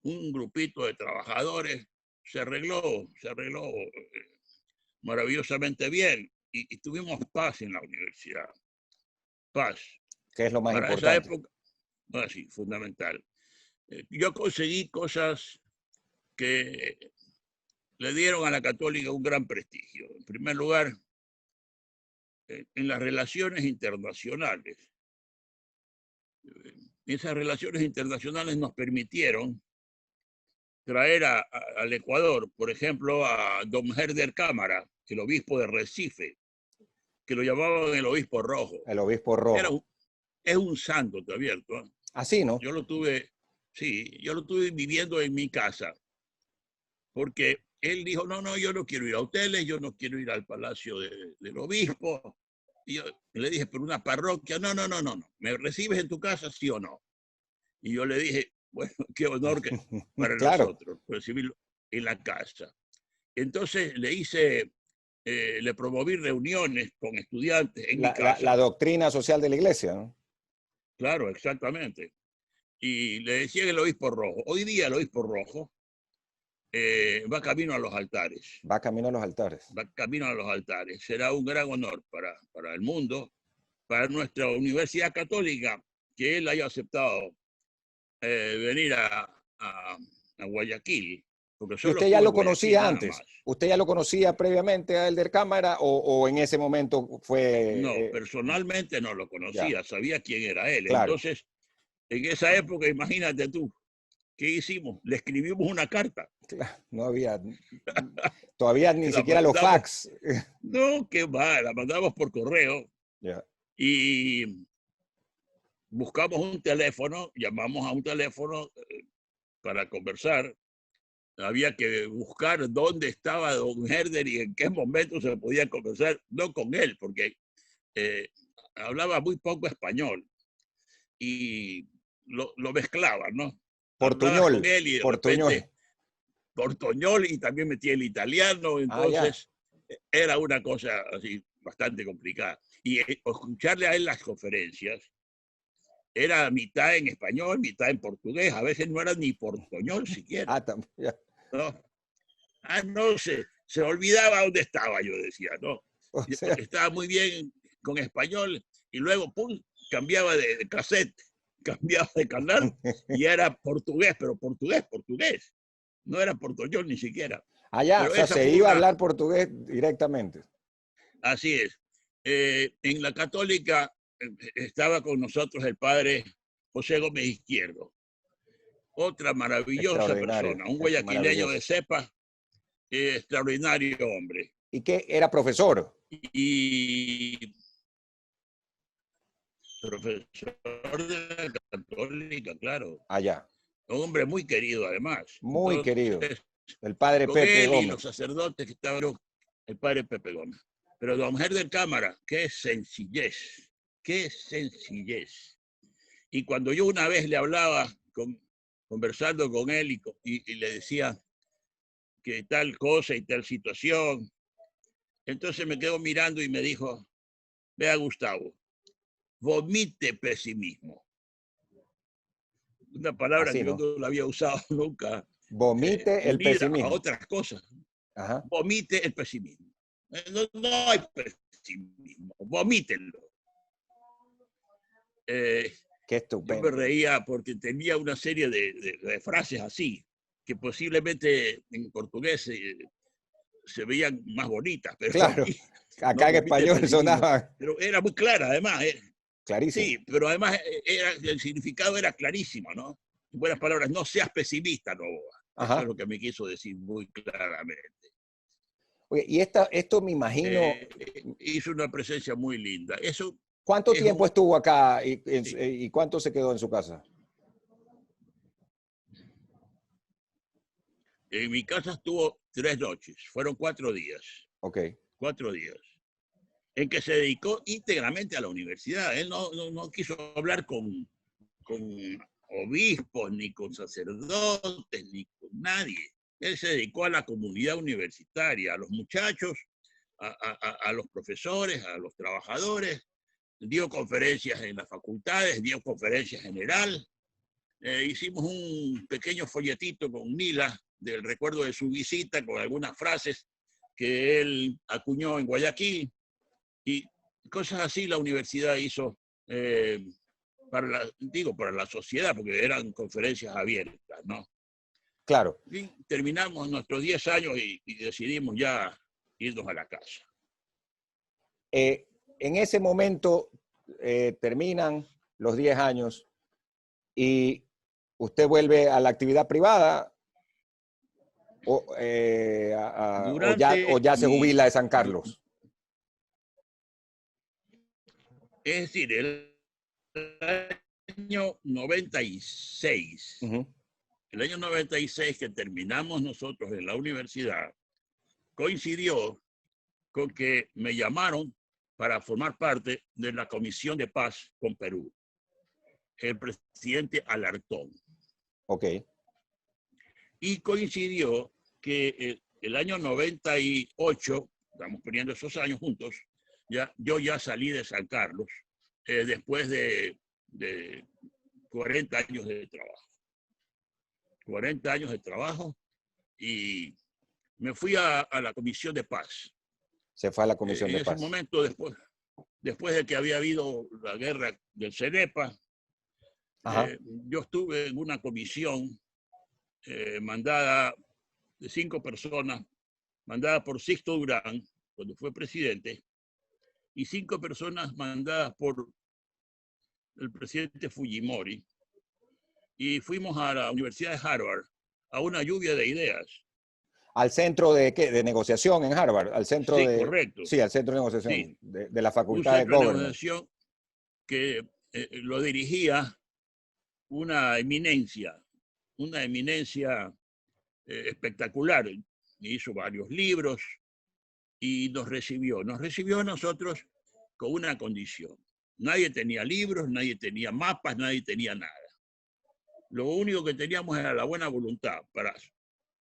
un grupito de trabajadores, se arregló maravillosamente bien, y tuvimos paz en la universidad. Paz. Que es lo más Para esa importante. época, bueno, sí, fundamental. Yo conseguí cosas que le dieron a la católica un gran prestigio. En primer lugar, en las relaciones internacionales. Esas relaciones internacionales nos permitieron traer al Ecuador, por ejemplo, a don Herder Cámara, el obispo de Recife, que lo llamaban el obispo rojo. El obispo rojo. Es un santo, te abierto. ¿Eh? Así, ¿no? Yo lo tuve viviendo en mi casa, porque él dijo, no, yo no quiero ir a hoteles, yo no quiero ir al palacio del obispo. Y yo le dije, pero una parroquia, no, ¿me recibes en tu casa, sí o no? Y yo le dije, bueno, qué honor para claro. nosotros recibirlo en la casa. Entonces le promoví reuniones con estudiantes en mi casa. La doctrina social de la iglesia, ¿no? Claro, exactamente. Y le decía el obispo rojo. Hoy día el obispo rojo va camino a los altares. Va camino a los altares. Va camino a los altares. Será un gran honor para el mundo, para nuestra Universidad Católica, que él haya aceptado venir a Guayaquil. Porque ¿Y usted ya lo conocía antes? ¿Usted ya lo conocía previamente a Herder Cámara o en ese momento fue...? No, personalmente no lo conocía, ya. Sabía quién era él. Claro. Entonces, en esa época, imagínate tú, ¿qué hicimos? Le escribimos una carta. No había, todavía ni siquiera los fax. No, qué va, la mandamos por correo. Yeah. Y buscamos un teléfono, llamamos a un teléfono para conversar. Había que buscar dónde estaba don Herder y en qué momento se podía conversar, no con él, porque hablaba muy poco español y lo mezclaba, ¿no? Portuñol. Con él y de repente portuñol, y también metía el italiano, entonces era una cosa así bastante complicada. Y escucharle a él las conferencias era mitad en español, mitad en portugués, a veces no era ni portuñol siquiera. También. No, se olvidaba dónde estaba, yo decía, ¿no? O sea, estaba muy bien con español y luego, pum, cambiaba de cassette, cambiaba de canal y era portugués, pero portugués. No era portuñol ni siquiera. O sea, se iba a hablar portugués directamente. Así es. En la Católica estaba con nosotros el padre José Gómez Izquierdo, otra maravillosa persona, un guayaquileño de cepa, extraordinario hombre. ¿Y qué? ¿Era profesor? Y profesor de la Católica, claro. Allá. Un hombre muy querido, además. Muy querido. El padre Pepe Gómez. Y los sacerdotes que estaban, el padre Pepe Gómez. Pero don Herder Cámara, qué sencillez. Y cuando yo una vez le hablaba, conversando con él y le decía que tal cosa y tal situación, Entonces me quedó mirando y me dijo, vea Gustavo, vomite pesimismo. Una palabra Así, que yo ¿no? no la había usado nunca, Vomite el unida a pesimismo. otras cosas. Ajá. Vomite el pesimismo. No hay pesimismo, vomítenlo. Qué Yo me estupendo. reía porque tenía una serie de frases así, que posiblemente en portugués se veían más bonitas, pero Claro, aquí acá no en vomite el español pesimismo. sonaba Pero era muy clara, además. clarísimo. Sí, pero además el significado era clarísimo, ¿no? En buenas palabras, no seas pesimista, Novoa. Eso es Ajá. lo que me quiso decir muy claramente. Oye, y esto me imagino, Hizo una presencia muy linda. Eso ¿cuánto es tiempo un... estuvo acá Sí. y cuánto se quedó en su casa? En mi casa estuvo 3 noches, fueron 4 días. Ok, 4 días. En que se dedicó íntegramente a la universidad. Él no quiso hablar con obispos, ni con sacerdotes, ni con nadie. Él se dedicó a la comunidad universitaria, a los muchachos, a los profesores, a los trabajadores. Dio conferencias en las facultades, dio conferencias general. Hicimos un pequeño folletito con Nila del recuerdo de su visita, con algunas frases que él acuñó en Guayaquil. Y cosas así la universidad hizo para la sociedad, porque eran conferencias abiertas, ¿no? claro. Y terminamos nuestros 10 años y decidimos ya irnos a la casa. En ese momento terminan los 10 años y usted vuelve a la actividad privada o ya se jubila de San Carlos. Es decir, el año 96, el año 96 que terminamos nosotros en la universidad, coincidió con que me llamaron para formar parte de la Comisión de Paz con Perú, el presidente Alarcón. Ok. Y coincidió que el año 98, estamos poniendo esos años juntos, yo ya salí de San Carlos después de 40 años de trabajo. 40 años de trabajo y me fui a la Comisión de Paz. Se fue a la Comisión En de ese Paz. momento, después de que había habido la guerra del CENEPA, yo estuve en una comisión mandada de 5 personas, mandada por Sixto Durán, cuando fue presidente, y 5 personas mandadas por el presidente Fujimori, y fuimos a la Universidad de Harvard a una lluvia de ideas. ¿Al centro de qué? De negociación en Harvard, al centro Sí, de... correcto. Sí, al centro de negociación Sí. de la Un Facultad de centro de Government. negociación que lo dirigía una eminencia espectacular. Hizo varios libros y nos recibió a nosotros con una condición. Nadie tenía libros, nadie tenía mapas, nadie tenía nada. Lo único que teníamos era la buena voluntad para,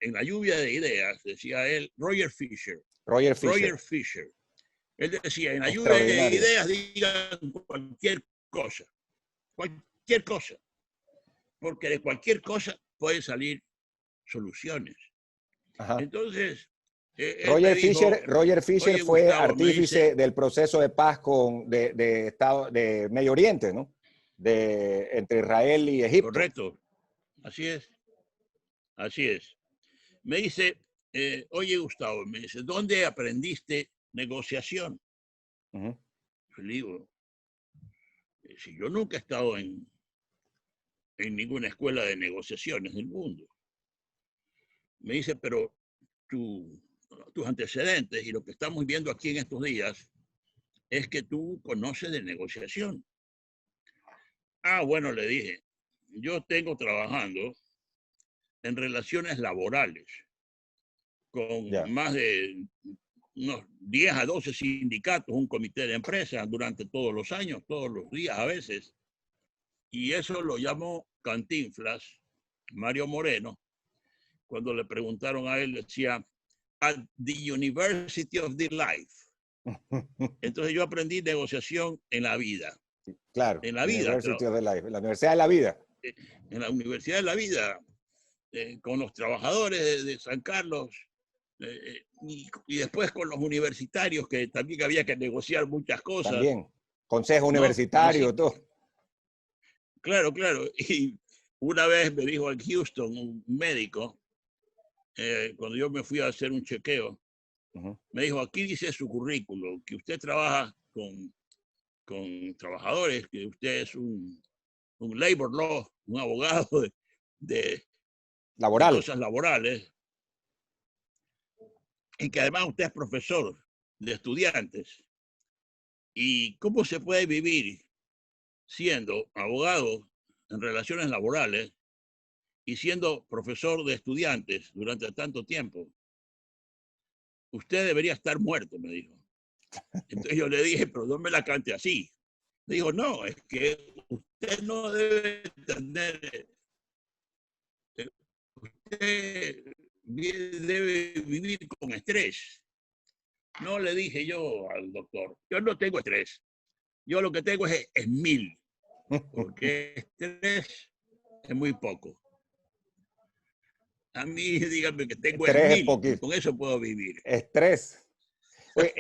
en la lluvia de ideas, decía él, Roger Fisher. Él decía, en la lluvia de Extraordinario. ideas digan cualquier cosa, porque de cualquier cosa pueden salir soluciones. Ajá. Entonces, él me dijo, Roger Fisher oye, fue Gustavo, me artífice dice, del proceso de paz de Medio Oriente, ¿no? Entre Israel y Egipto. correcto, así es. Me dice, oye, Gustavo, me dice, ¿dónde aprendiste negociación? Yo le digo, si yo nunca he estado en ninguna escuela de negociaciones del mundo. Me dice, pero tus antecedentes y lo que estamos viendo aquí en estos días es que tú conoces de negociación. Ah, bueno, le dije, yo tengo trabajando en relaciones laborales con más de unos 10 a 12 sindicatos, un comité de empresas durante todos los años, todos los días a veces. Y eso lo llamó Cantinflas, Mario Moreno. Cuando le preguntaron a él, decía, at the University of the Life. Entonces yo aprendí negociación en la vida. Claro, En la vida. University of the Life, la Universidad de la Vida. En la Universidad de la Vida, con los trabajadores de San Carlos, y después con los universitarios, que también había que negociar muchas cosas. También, consejo universitario, ¿no? todo. Claro, claro. Y una vez me dijo en Houston un médico, cuando yo me fui a hacer un chequeo, me dijo, aquí dice su currículum, que usted trabaja con trabajadores, que usted es un labor law, un abogado de cosas laborales, y que además usted es profesor de estudiantes. ¿Y cómo se puede vivir siendo abogado en relaciones laborales y siendo profesor de estudiantes durante tanto tiempo? Usted debería estar muerto, me dijo. Entonces yo le dije, pero no me la cante así. Me dijo, no, es que usted no debe tener, usted debe vivir con estrés. No le dije yo al doctor, yo no tengo estrés. Yo lo que tengo es 1000, porque estrés es muy poco. A mí, dígame que tengo 1000, con eso puedo vivir. Estrés. Oye,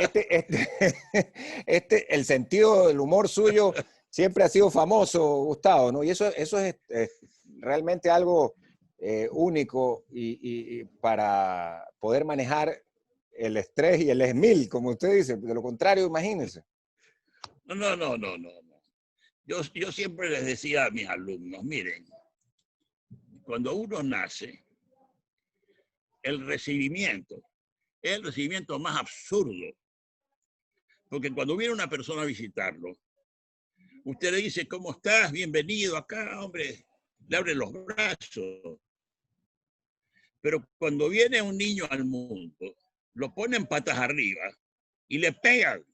el sentido del humor suyo siempre ha sido famoso, Gustavo, ¿no? Y eso es realmente algo único y para poder manejar el estrés y el esmil, como usted dice. De lo contrario, imagínense. No. Yo siempre les decía a mis alumnos, miren, cuando uno nace, el recibimiento es el recibimiento más absurdo. Porque cuando viene una persona a visitarlo, usted le dice, ¿cómo estás? Bienvenido acá, hombre. Le abre los brazos. Pero cuando viene un niño al mundo, lo ponen patas arriba y le pegan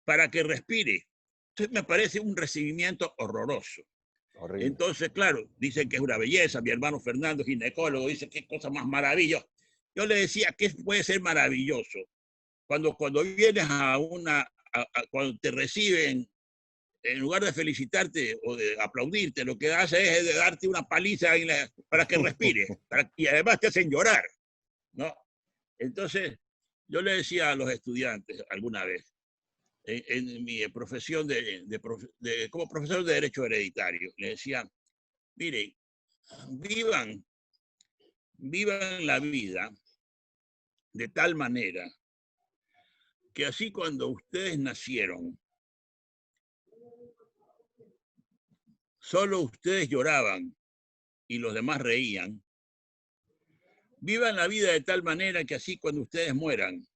para que respire. Entonces me parece un recibimiento horroroso. Horrible. Entonces, claro, dicen que es una belleza. Mi hermano Fernando, ginecólogo, dice qué cosa más maravillosa. Yo le decía, ¿qué puede ser maravilloso? Cuando vienes cuando te reciben, en lugar de felicitarte o de aplaudirte, lo que hace es de darte una paliza para que respires. Y además te hacen llorar, ¿no? Entonces, yo le decía a los estudiantes alguna vez, en mi profesión como profesor de Derecho Hereditario, le decía, miren, vivan la vida de tal manera que así cuando ustedes nacieron, solo ustedes lloraban y los demás reían. Vivan la vida de tal manera que así cuando ustedes mueran,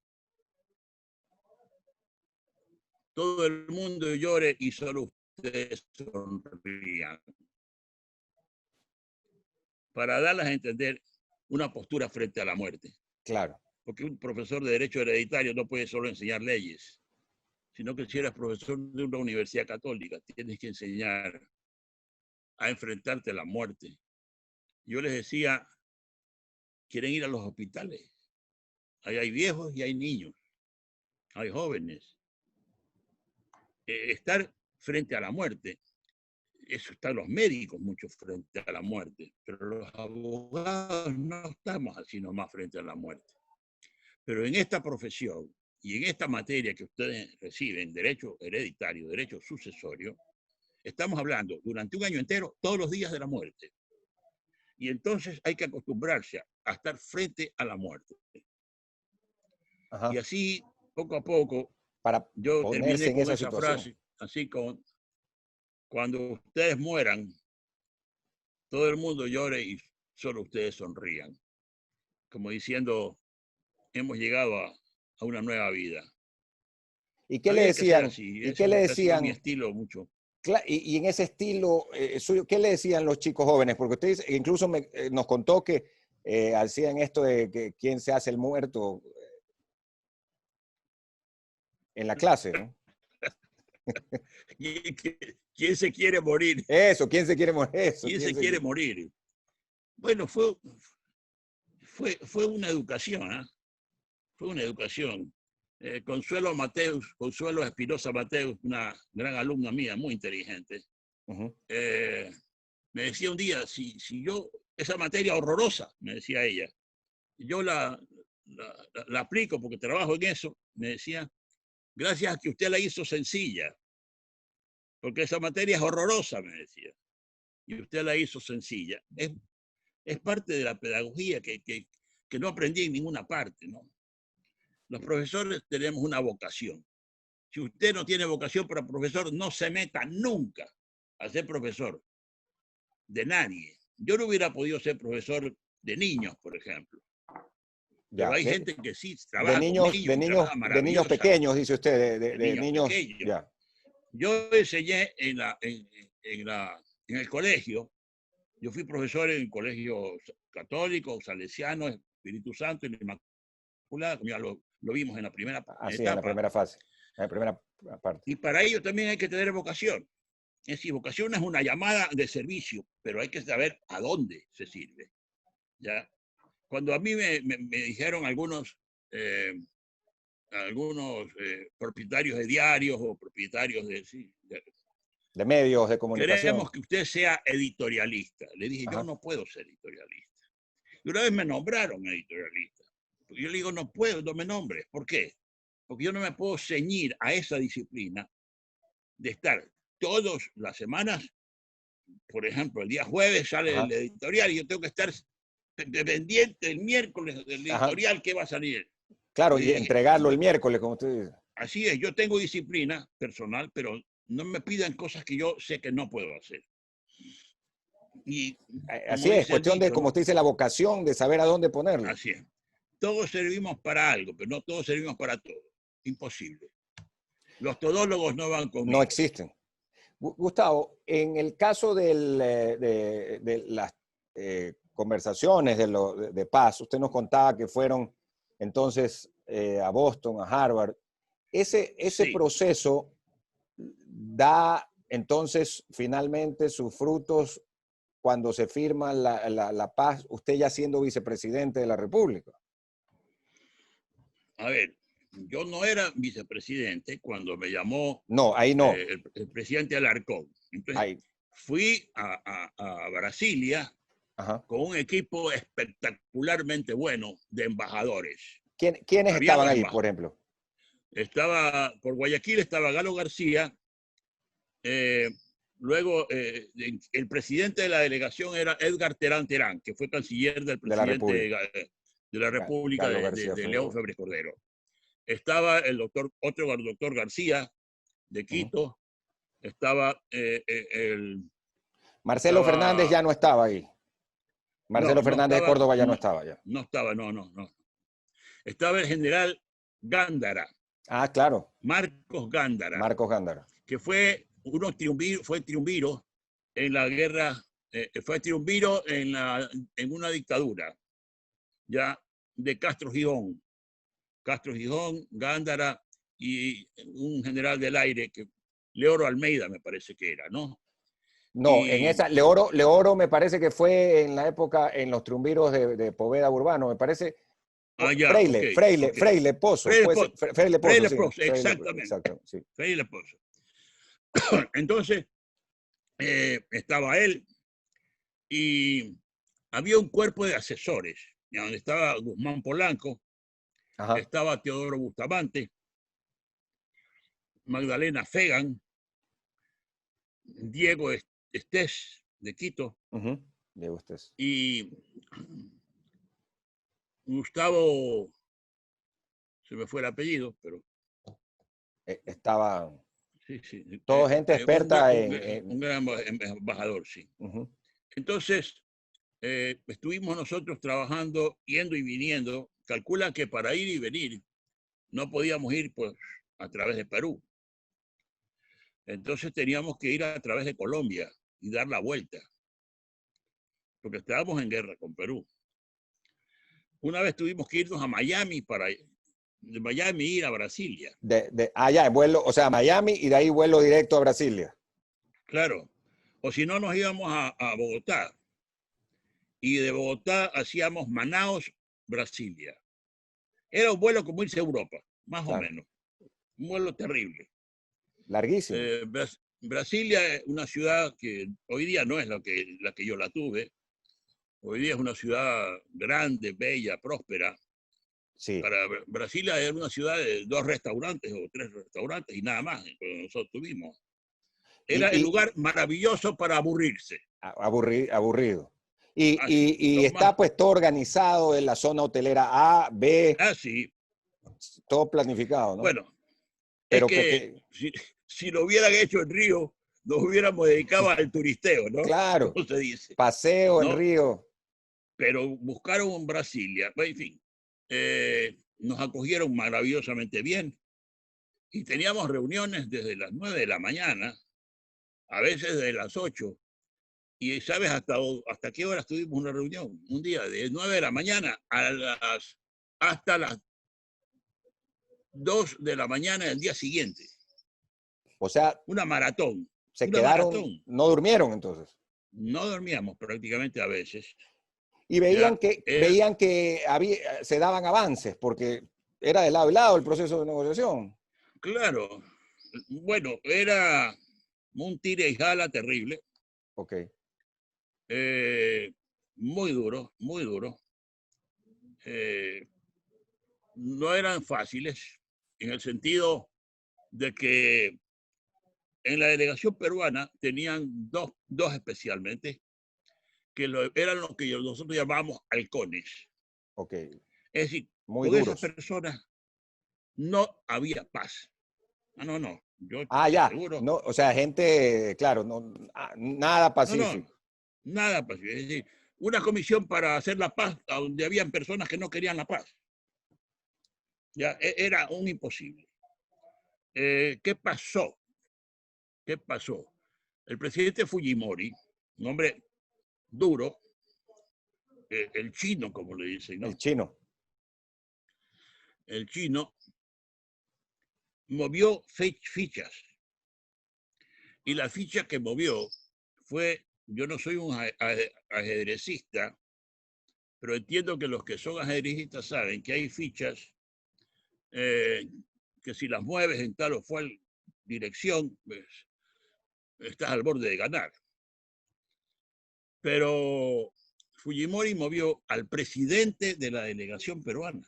todo el mundo llore y solo ustedes sonrían. Para darles a entender una postura frente a la muerte. Claro. Porque un profesor de Derecho Hereditario no puede solo enseñar leyes, sino que si eres profesor de una universidad católica, tienes que enseñar a enfrentarte a la muerte. Yo les decía, quieren ir a los hospitales. Ahí hay viejos y hay niños, hay jóvenes. Estar frente a la muerte, eso están los médicos mucho frente a la muerte, pero los abogados no estamos así nomás frente a la muerte. Pero en esta profesión y en esta materia que ustedes reciben, derecho hereditario, derecho sucesorio, estamos hablando durante un año entero, todos los días de la muerte. Y entonces hay que acostumbrarse a estar frente a la muerte. Ajá. Y así, poco a poco, yo terminé con esa frase, así cuando ustedes mueran, todo el mundo llore y solo ustedes sonrían. Como diciendo, hemos llegado a una nueva vida. ¿Y qué le decían? ¿Y qué le decían? Mi estilo mucho. Y en ese estilo suyo, ¿qué le decían los chicos jóvenes? Porque usted dice, incluso nos contó que hacían esto de que quién se hace el muerto en la clase, ¿no? ¿Quién se quiere morir? Eso, ¿quién se quiere morir? Eso, ¿Quién se quiere morir? Bueno, fue fue una educación, ¿eh? Fue una educación. Consuelo Espinosa Mateus, una gran alumna mía, muy inteligente, me decía un día, si yo, esa materia horrorosa, me decía ella, yo la aplico porque trabajo en eso, me decía, gracias a que usted la hizo sencilla, porque esa materia es horrorosa, me decía, y usted la hizo sencilla. Es parte de la pedagogía que no aprendí en ninguna parte, ¿no? Los profesores tenemos una vocación. Si usted no tiene vocación para profesor, no se meta nunca a ser profesor de nadie. Yo no hubiera podido ser profesor de niños, por ejemplo. Pero Ya, hay gente que sí trabaja con niños, trabaja de niños pequeños, dice usted, de niños pequeños. Ya. Yo enseñé en el colegio. Yo fui profesor en colegios católicos, salesianos, Espíritu Santo, en la Inmaculada, como ya lo vimos en la primera etapa. En la primera fase, en la primera parte. Y para ello también hay que tener vocación. Es decir, vocación es una llamada de servicio, pero hay que saber a dónde se sirve. ¿Ya? Cuando a mí me dijeron algunos propietarios de diarios o propietarios de medios de comunicación. Queremos que usted sea editorialista. Le dije, yo no puedo ser editorialista. Y una vez me nombraron editorialista. Yo le digo, no puedo, no me nombres. ¿Por qué? Porque yo no me puedo ceñir a esa disciplina de estar todas las semanas, por ejemplo, el día jueves sale el editorial y yo tengo que estar pendiente el miércoles del editorial que va a salir. Claro, y entregarlo el miércoles, como usted dice. Así es, yo tengo disciplina personal, pero no me pidan cosas que yo sé que no puedo hacer. Y así es, cuestión de, como usted dice, la vocación de saber a dónde ponerlo. Así es. Todos servimos para algo, pero no todos servimos para todo. Imposible. Los todólogos no van conmigo. No existen. Gustavo, en el caso de las conversaciones de paz, usted nos contaba que fueron entonces a Boston, a Harvard. Ese proceso da entonces finalmente sus frutos cuando se firma la paz, usted ya siendo vicepresidente de la República. A ver, yo no era vicepresidente cuando me llamó ahí no. El presidente Alarcón. Entonces, fui a Brasilia con un equipo espectacularmente bueno de embajadores. ¿Quiénes estaban ahí, por ejemplo? Por Guayaquil estaba Galo García. Luego, el presidente de la delegación era Edgar Terán Terán, que fue canciller del presidente de la República de León Febres Cordero. Estaba otro doctor García, de Quito. Estaba Marcelo Fernández ya no estaba ahí. Marcelo Fernández de Córdoba ya no estaba. Ya. No estaba, no. Estaba el general Gándara. Ah, claro. Marcos Gándara. Que fue triunviro en la guerra, fue triunviro en una dictadura, ya, de Castro Gijón, Gándara y un general del aire, Leoro Almeida me parece que era, ¿no? No, en esa, Leoro me parece que fue en la época, en los triunviros de Poveda Urbano, me parece. Freile Pozo. Freile Pozo, exactamente. Sí. Freile Pozo. Entonces, estaba él y había un cuerpo de asesores, donde estaba Guzmán Polanco, estaba Teodoro Bustamante, Magdalena Fegan, Diego Estés de Quito, Diego Estés, y Gustavo, se me fue el apellido, pero estaba sí. Toda gente experta un gran embajador, sí. Entonces, estuvimos nosotros trabajando, yendo y viniendo. Calcula que para ir y venir no podíamos ir pues a través de Perú. Entonces teníamos que ir a través de Colombia y dar la vuelta, porque estábamos en guerra con Perú. Una vez tuvimos que irnos a Miami de Miami ir a Brasilia. Allá, vuelo, o sea, a Miami y de ahí vuelo directo a Brasilia. Claro. O si no, nos íbamos a Bogotá. Y de Bogotá hacíamos Manaos Brasilia. Era un vuelo como irse a Europa, más o Claro. menos. Un vuelo terrible. Larguísimo. Brasilia es una ciudad que hoy día no es la que yo la tuve. Hoy día es una ciudad grande, bella, próspera. Sí. Para Brasilia era una ciudad de 2 restaurantes o 3 restaurantes y nada más, cuando nosotros tuvimos. Era el Y lugar maravilloso para aburrirse. aburrido. Y, Así, y lo más. está pues todo organizado en la zona hotelera A, B, Así. todo planificado, ¿no? Bueno, es Pero que si lo hubieran hecho en Río, nos hubiéramos dedicado al turisteo, ¿no? claro, Como se dice, paseo en ¿no? Río. Pero buscaron en Brasilia, en fin, nos acogieron maravillosamente bien y teníamos reuniones desde las 9 de la mañana, a veces desde las 8. Y ¿sabes hasta qué hora tuvimos una reunión? Un día de 9 de la mañana hasta las 2 de la mañana del día siguiente. O sea, Una maratón. se Una quedaron, maratón. no durmieron entonces. No dormíamos prácticamente a veces. Y Ya, veían que se daban avances, porque era de lado y lado el proceso de negociación. claro, bueno, era un tira y jala terrible. Ok. Muy duro, muy duro. No eran fáciles en el sentido de que en la delegación peruana tenían dos especialmente, que eran los que nosotros llamamos halcones. Ok. Es decir, Muy con esas duros. personas no había paz. No, yo Ah, te ya. aseguro. No, o sea, gente, claro, no, nada No, pacífico. nada paz. Es decir, una comisión para hacer la paz donde habían personas que no querían la paz. Ya, era un imposible. ¿Qué pasó? ¿Qué pasó? El presidente Fujimori, un hombre duro, el chino, como le dicen, El ¿no? chino. El chino movió fichas. Y la ficha que movió fue, yo no soy un ajedrecista, pero entiendo que los que son ajedrecistas saben que hay fichas que si las mueves en tal o cual dirección, pues, estás al borde de ganar. Pero Fujimori movió al presidente de la delegación peruana,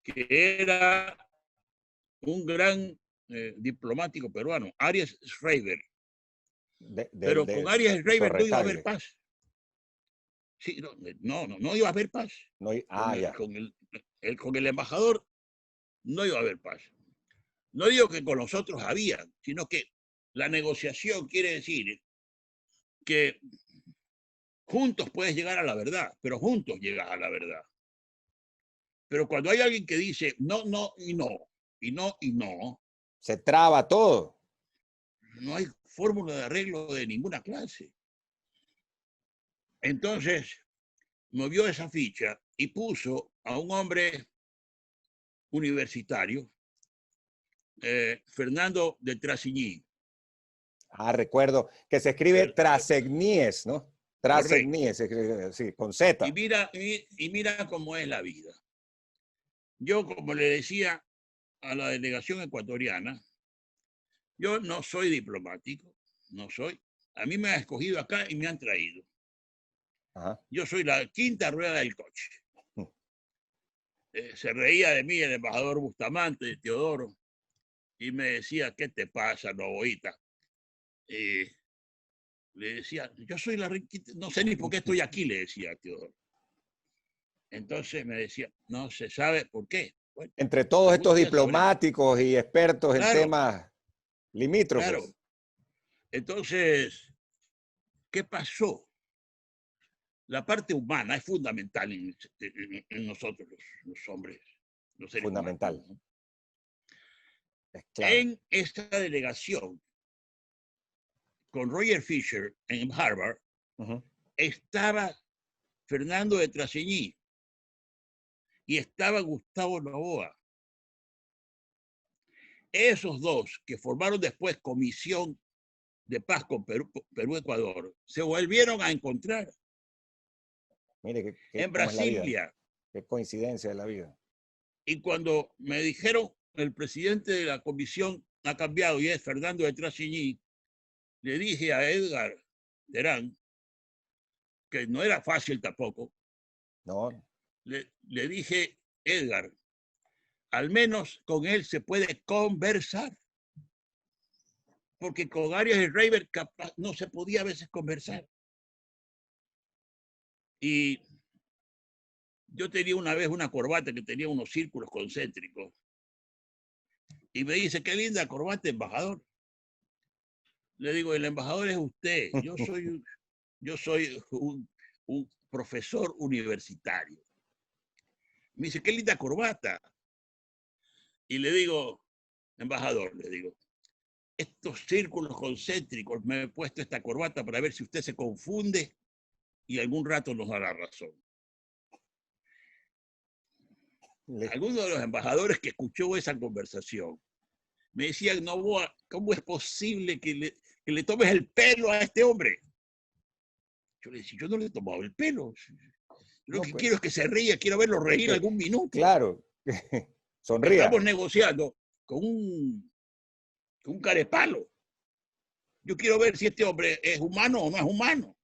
que era un gran diplomático peruano, Arias Schreiber. Pero con Arias de Schreiber no iba a haber Torre paz. Sí, no iba a haber paz. No, Con ya. con el embajador no iba a haber paz. No digo que con los otros había, sino que la negociación quiere decir que juntos puedes llegar a la verdad, pero juntos llegas a la verdad. Pero cuando hay alguien que dice no, no y no, y no y no, Se traba todo. no hay fórmula de arreglo de ninguna clase. Entonces, movió esa ficha y puso a un hombre universitario, Fernando de Trasigny. Ah, recuerdo que se escribe Trasegníes, ¿no? Correcto. Trasegníes, sí, con Z. Y mira cómo es la vida. Yo, como le decía a la delegación ecuatoriana, yo no soy diplomático, no soy. A mí me han escogido acá y me han traído. Ajá. Yo soy la quinta rueda del coche. Se reía de mí el embajador Bustamante, de Teodoro, y me decía, ¿qué te pasa, Novoita? Le decía, yo soy la quinta, no sé ni por qué estoy aquí, le decía a Teodoro. Entonces me decía, no se sabe por qué. Bueno, Entre todos algún estos día sabremos. diplomáticos y expertos en Claro, temas limítrofes. claro. Entonces, ¿qué pasó? La parte humana es fundamental en nosotros, los hombres, los seres humanos, Fundamental. ¿no? Es clave. En esta delegación, con Roger Fisher en Harvard, estaba Fernando de Trasigny y estaba Gustavo Noboa. Esos dos que formaron después Comisión de Paz con Perú-Ecuador, se volvieron a encontrar Mire en cómo es la vida, Brasilia. qué coincidencia de la vida. Y cuando me dijeron el presidente de la comisión ha cambiado y es Fernando de Trassigny, le dije a Edgar Terán, que no era fácil tampoco, No, le dije, Edgar, al menos con él se puede conversar, porque con Arias y Reiber no se podía a veces conversar. Y yo tenía una vez una corbata que tenía unos círculos concéntricos, y me dice, qué linda corbata, embajador. Le digo, el embajador es usted, yo soy un profesor universitario. Me dice, qué linda corbata. Y le digo, embajador, le digo, estos círculos concéntricos, me he puesto esta corbata para ver si usted se confunde y algún rato nos da la razón. Alguno de los embajadores que escuchó esa conversación me decían, Novoa, ¿cómo es posible que le tomes el pelo a este hombre? Yo le decía, yo no le he tomado el pelo. Lo no, que pues, quiero es que se ría, quiero verlo reír algún minuto. Claro, sonría. Estamos negociando con un carepalo. Yo quiero ver si este hombre es humano o no es humano.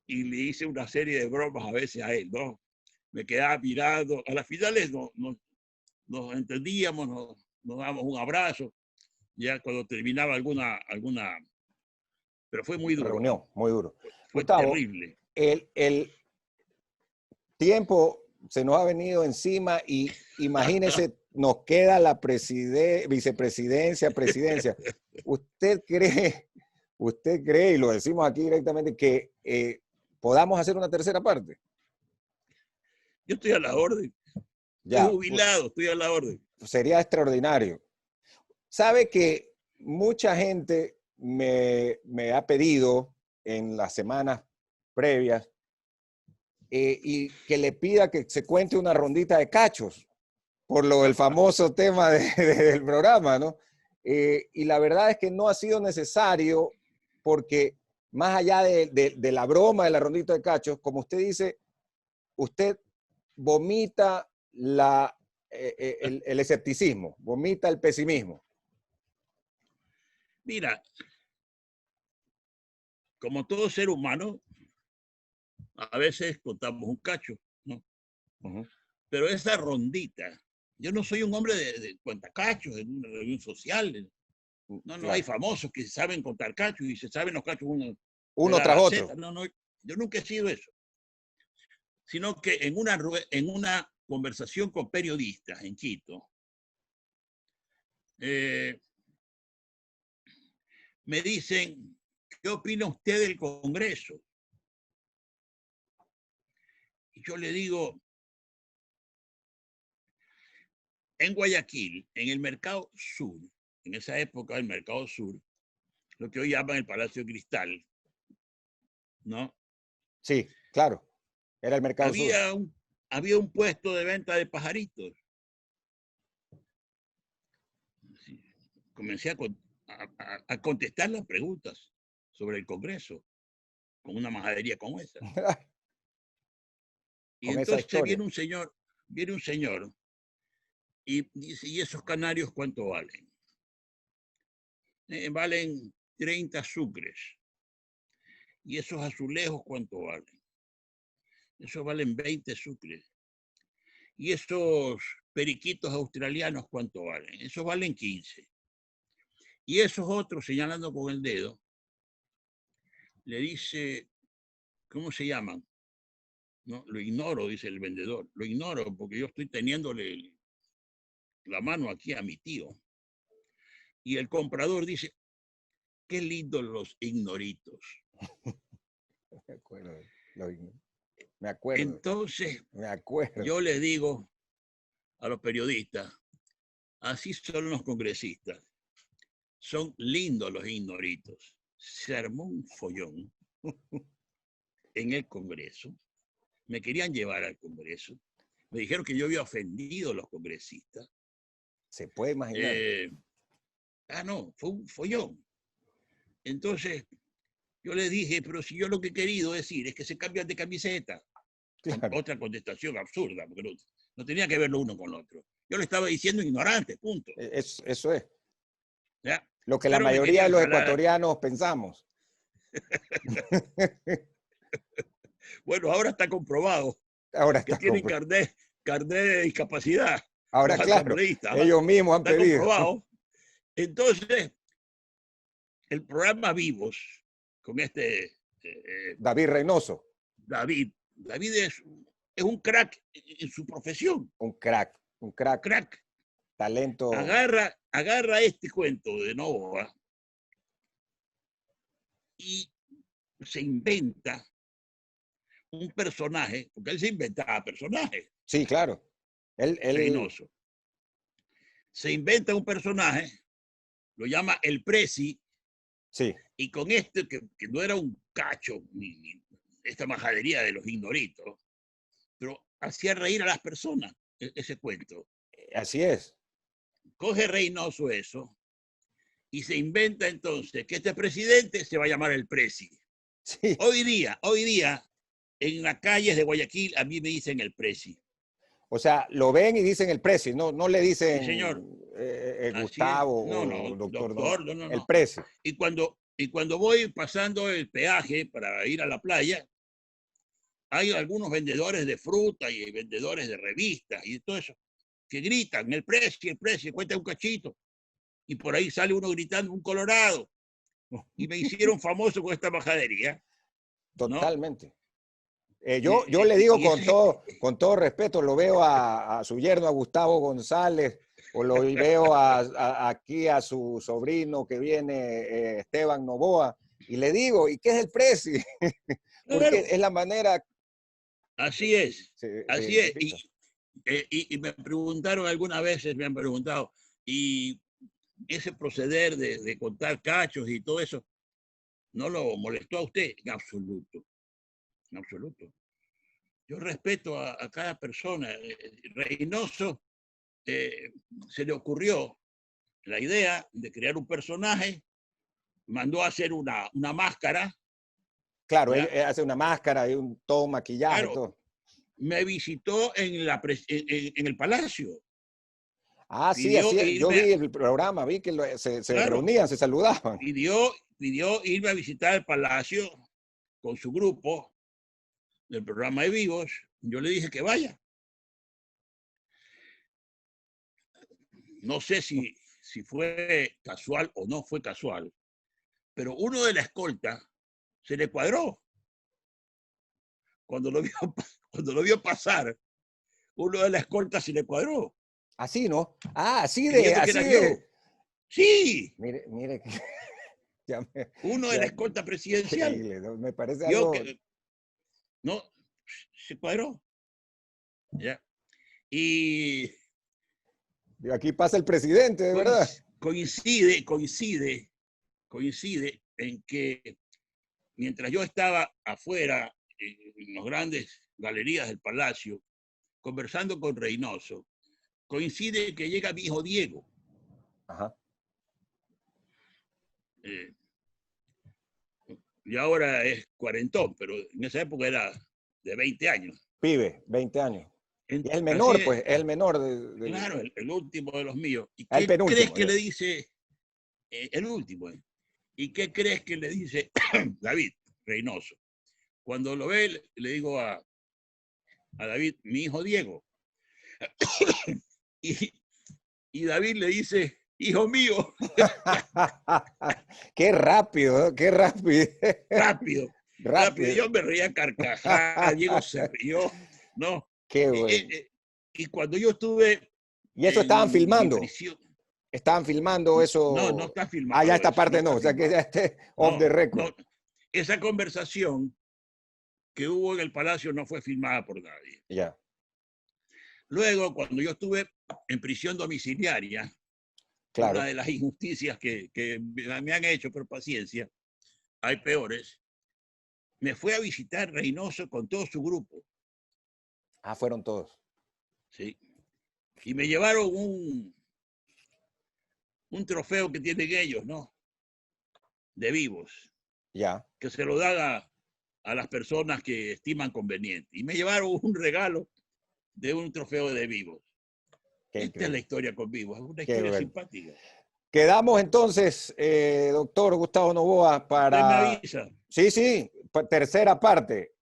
Y le hice una serie de bromas a veces a él, ¿no? Me quedaba mirando. A las finales nos entendíamos, nos dábamos un abrazo, ya cuando terminaba alguna. Pero fue muy duro. Reunión, muy duro. Fue Gustavo, terrible. el tiempo se nos ha venido encima y imagínese, nos queda la vicepresidencia, presidencia. ¿Usted cree, y lo decimos aquí directamente, que podamos hacer una tercera parte? Yo estoy a la orden. Ya, estoy jubilado, estoy a la orden. Sería extraordinario. Sabe que mucha gente me ha pedido en las semanas previas y que le pida que se cuente una rondita de cachos por lo del famoso tema del programa, ¿no? Y la verdad es que no ha sido necesario porque más allá de la broma de la rondita de cachos, como usted dice, usted vomita el escepticismo, vomita el pesimismo. Mira, como todo ser humano, a veces contamos un cacho, ¿no? Uh-huh. Pero esa rondita, yo no soy un hombre de cuentacachos en una reunión social. No, Claro. hay famosos que saben contar cachos y se saben los cachos uno tras otro. No, yo nunca he sido eso. Sino que en una conversación con periodistas en Quito, me dicen, ¿qué opina usted del Congreso? Y yo le digo, en Guayaquil, en el Mercado Sur, en esa época el Mercado Sur, lo que hoy llaman el Palacio de Cristal, ¿no? Sí, claro, era el Mercado Sur. Había un puesto de venta de pajaritos. Sí. Comencé a contestar las preguntas sobre el Congreso con una majadería como esa. Y con entonces esa viene un señor y dice, ¿y esos canarios cuánto valen? Valen 30 sucres. ¿Y esos azulejos cuánto valen? Esos valen 20 sucres. ¿Y esos periquitos australianos cuánto valen? Esos valen 15. Y esos otros, señalando con el dedo, le dice, ¿cómo se llaman? No, lo ignoro, dice el vendedor. Lo ignoro porque yo estoy teniéndole la mano aquí a mi tío. Y el comprador dice, qué lindos los ignoritos. Me acuerdo. Entonces, yo les digo a los periodistas, así son los congresistas. Son lindos los ignoritos. Se armó un follón en el Congreso. Me querían llevar al Congreso. Me dijeron que yo había ofendido a los congresistas. Se puede imaginar. No, fue un follón. Entonces, Yo les dije, pero si yo lo que he querido decir es que se cambian de camiseta. Claro. Otra contestación absurda, porque no tenía que ver lo uno con lo otro. Yo le estaba diciendo ignorante, punto. Eso es. ¿Ya? Lo que la Pero me mayoría de querían los jalar. ecuatorianos pensamos. Bueno, ahora está comprobado Ahora que está tienen carnet de discapacidad. Ahora, Los claro, asambleístas. ellos mismos han Está pedido. comprobado. Entonces, el programa Vivos, con David Reynoso, David es un crack en su profesión. un crack, Crack. talento. Agarra este cuento de Novoa y se inventa un personaje, porque él se inventaba personajes. Sí, claro. Él, Reynoso. Se inventa un personaje, lo llama el Presi, sí. y con este, que no era un cacho, ni esta majadería de los ignoritos, pero hacía reír a las personas ese cuento. Así es. Coge Reynoso eso y se inventa entonces que este presidente se va a llamar el Presi. Sí. Hoy día, en las calles de Guayaquil a mí me dicen el Presi. O sea, lo ven y dicen el Presi, no le dicen Sí, señor. Gustavo no, o doctor, no. el Presi. Y cuando voy pasando el peaje para ir a la playa, hay algunos vendedores de fruta y vendedores de revistas y todo eso que gritan, el precio, cuenta un cachito. Y por ahí sale uno gritando, un colorado. Y me hicieron famoso con esta majadería. Totalmente. ¿No? Yo le digo con todo respeto, lo veo a su yerno, a Gustavo González, o lo veo aquí a su sobrino que viene, Esteban Novoa, y le digo, ¿y qué es el Presi? Porque Claro, es la manera. así es. Así es. identifica. Y me preguntaron algunas veces, me han preguntado, y ese proceder de contar cachos y todo eso, ¿no lo molestó a usted? En absoluto. En absoluto. Yo respeto a cada persona. Reynoso se le ocurrió la idea de crear un personaje, mandó a hacer una máscara. Claro, ¿ya? él hace una máscara y todo maquillaje, Claro, todo. me visitó en el palacio. Ah, sí, Pidió así. Yo irme, vi el programa, vi que se claro, reunían, se saludaban. pidió irme a visitar el palacio con su grupo del programa de Vivos. Yo le dije que vaya. No sé si fue casual o no fue casual, pero uno de la escolta se le cuadró. Cuando lo vio pasar, uno de la escolta se le cuadró. Así, ¿no? Ah, Creyendo que era yo. Sí. Mire. Uno de la escolta presidencial. Increíble, ¿no? Me parece Yo algo. que no se cuadró. ¿Ya? Y Aquí pasa el presidente, de verdad. coincide en que mientras yo estaba afuera en las grandes galerías del palacio, conversando con Reynoso, coincide que llega mi hijo Diego. Ajá. Y ahora es cuarentón, pero en esa época era de 20 años. Pibe, 20 años. Y es el Así menor, es, pues, es el menor. claro, el último de los míos. ¿Y El qué crees penúltimo. que le dice el último? ¿Y qué crees que le dice David Reynoso? Cuando lo ve, le digo a David, mi hijo Diego. y David le dice, hijo mío. Qué rápido, ¿no? Qué rápido. Rápido. Yo me reía carcajada, Diego se rió, ¿no? Qué bueno. Y cuando yo estuve Y eso estaban en mi filmando. prisión. Estaban filmando eso. No está filmado. Ah, ya esta eso, parte no, está o sea que filmado. ya esté off the record. No. Esa conversación que hubo en el palacio no fue filmada por nadie. Ya. Luego, cuando yo estuve en prisión domiciliaria, Claro. una de las injusticias que me han hecho, pero paciencia, hay peores, me fue a visitar Reynoso con todo su grupo. Ah, fueron todos. Sí. Y me llevaron un trofeo que tienen ellos, ¿no? De Vivos. Ya. que se lo dan a las personas que estiman conveniente. Y me llevaron un regalo de un trofeo de Vivos. Esta es la historia con Vivos, es una historia simpática. Quedamos entonces, doctor Gustavo Novoa, para... Usted me avisa. Sí, tercera parte.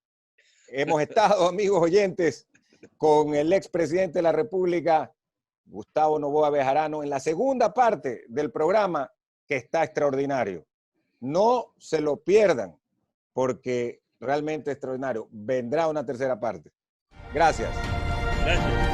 Hemos estado, amigos oyentes, con el expresidente de la República, Gustavo Novoa Bejarano, en la segunda parte del programa, que está extraordinario. No se lo pierdan, porque realmente extraordinario. Vendrá una tercera parte. Gracias. Gracias.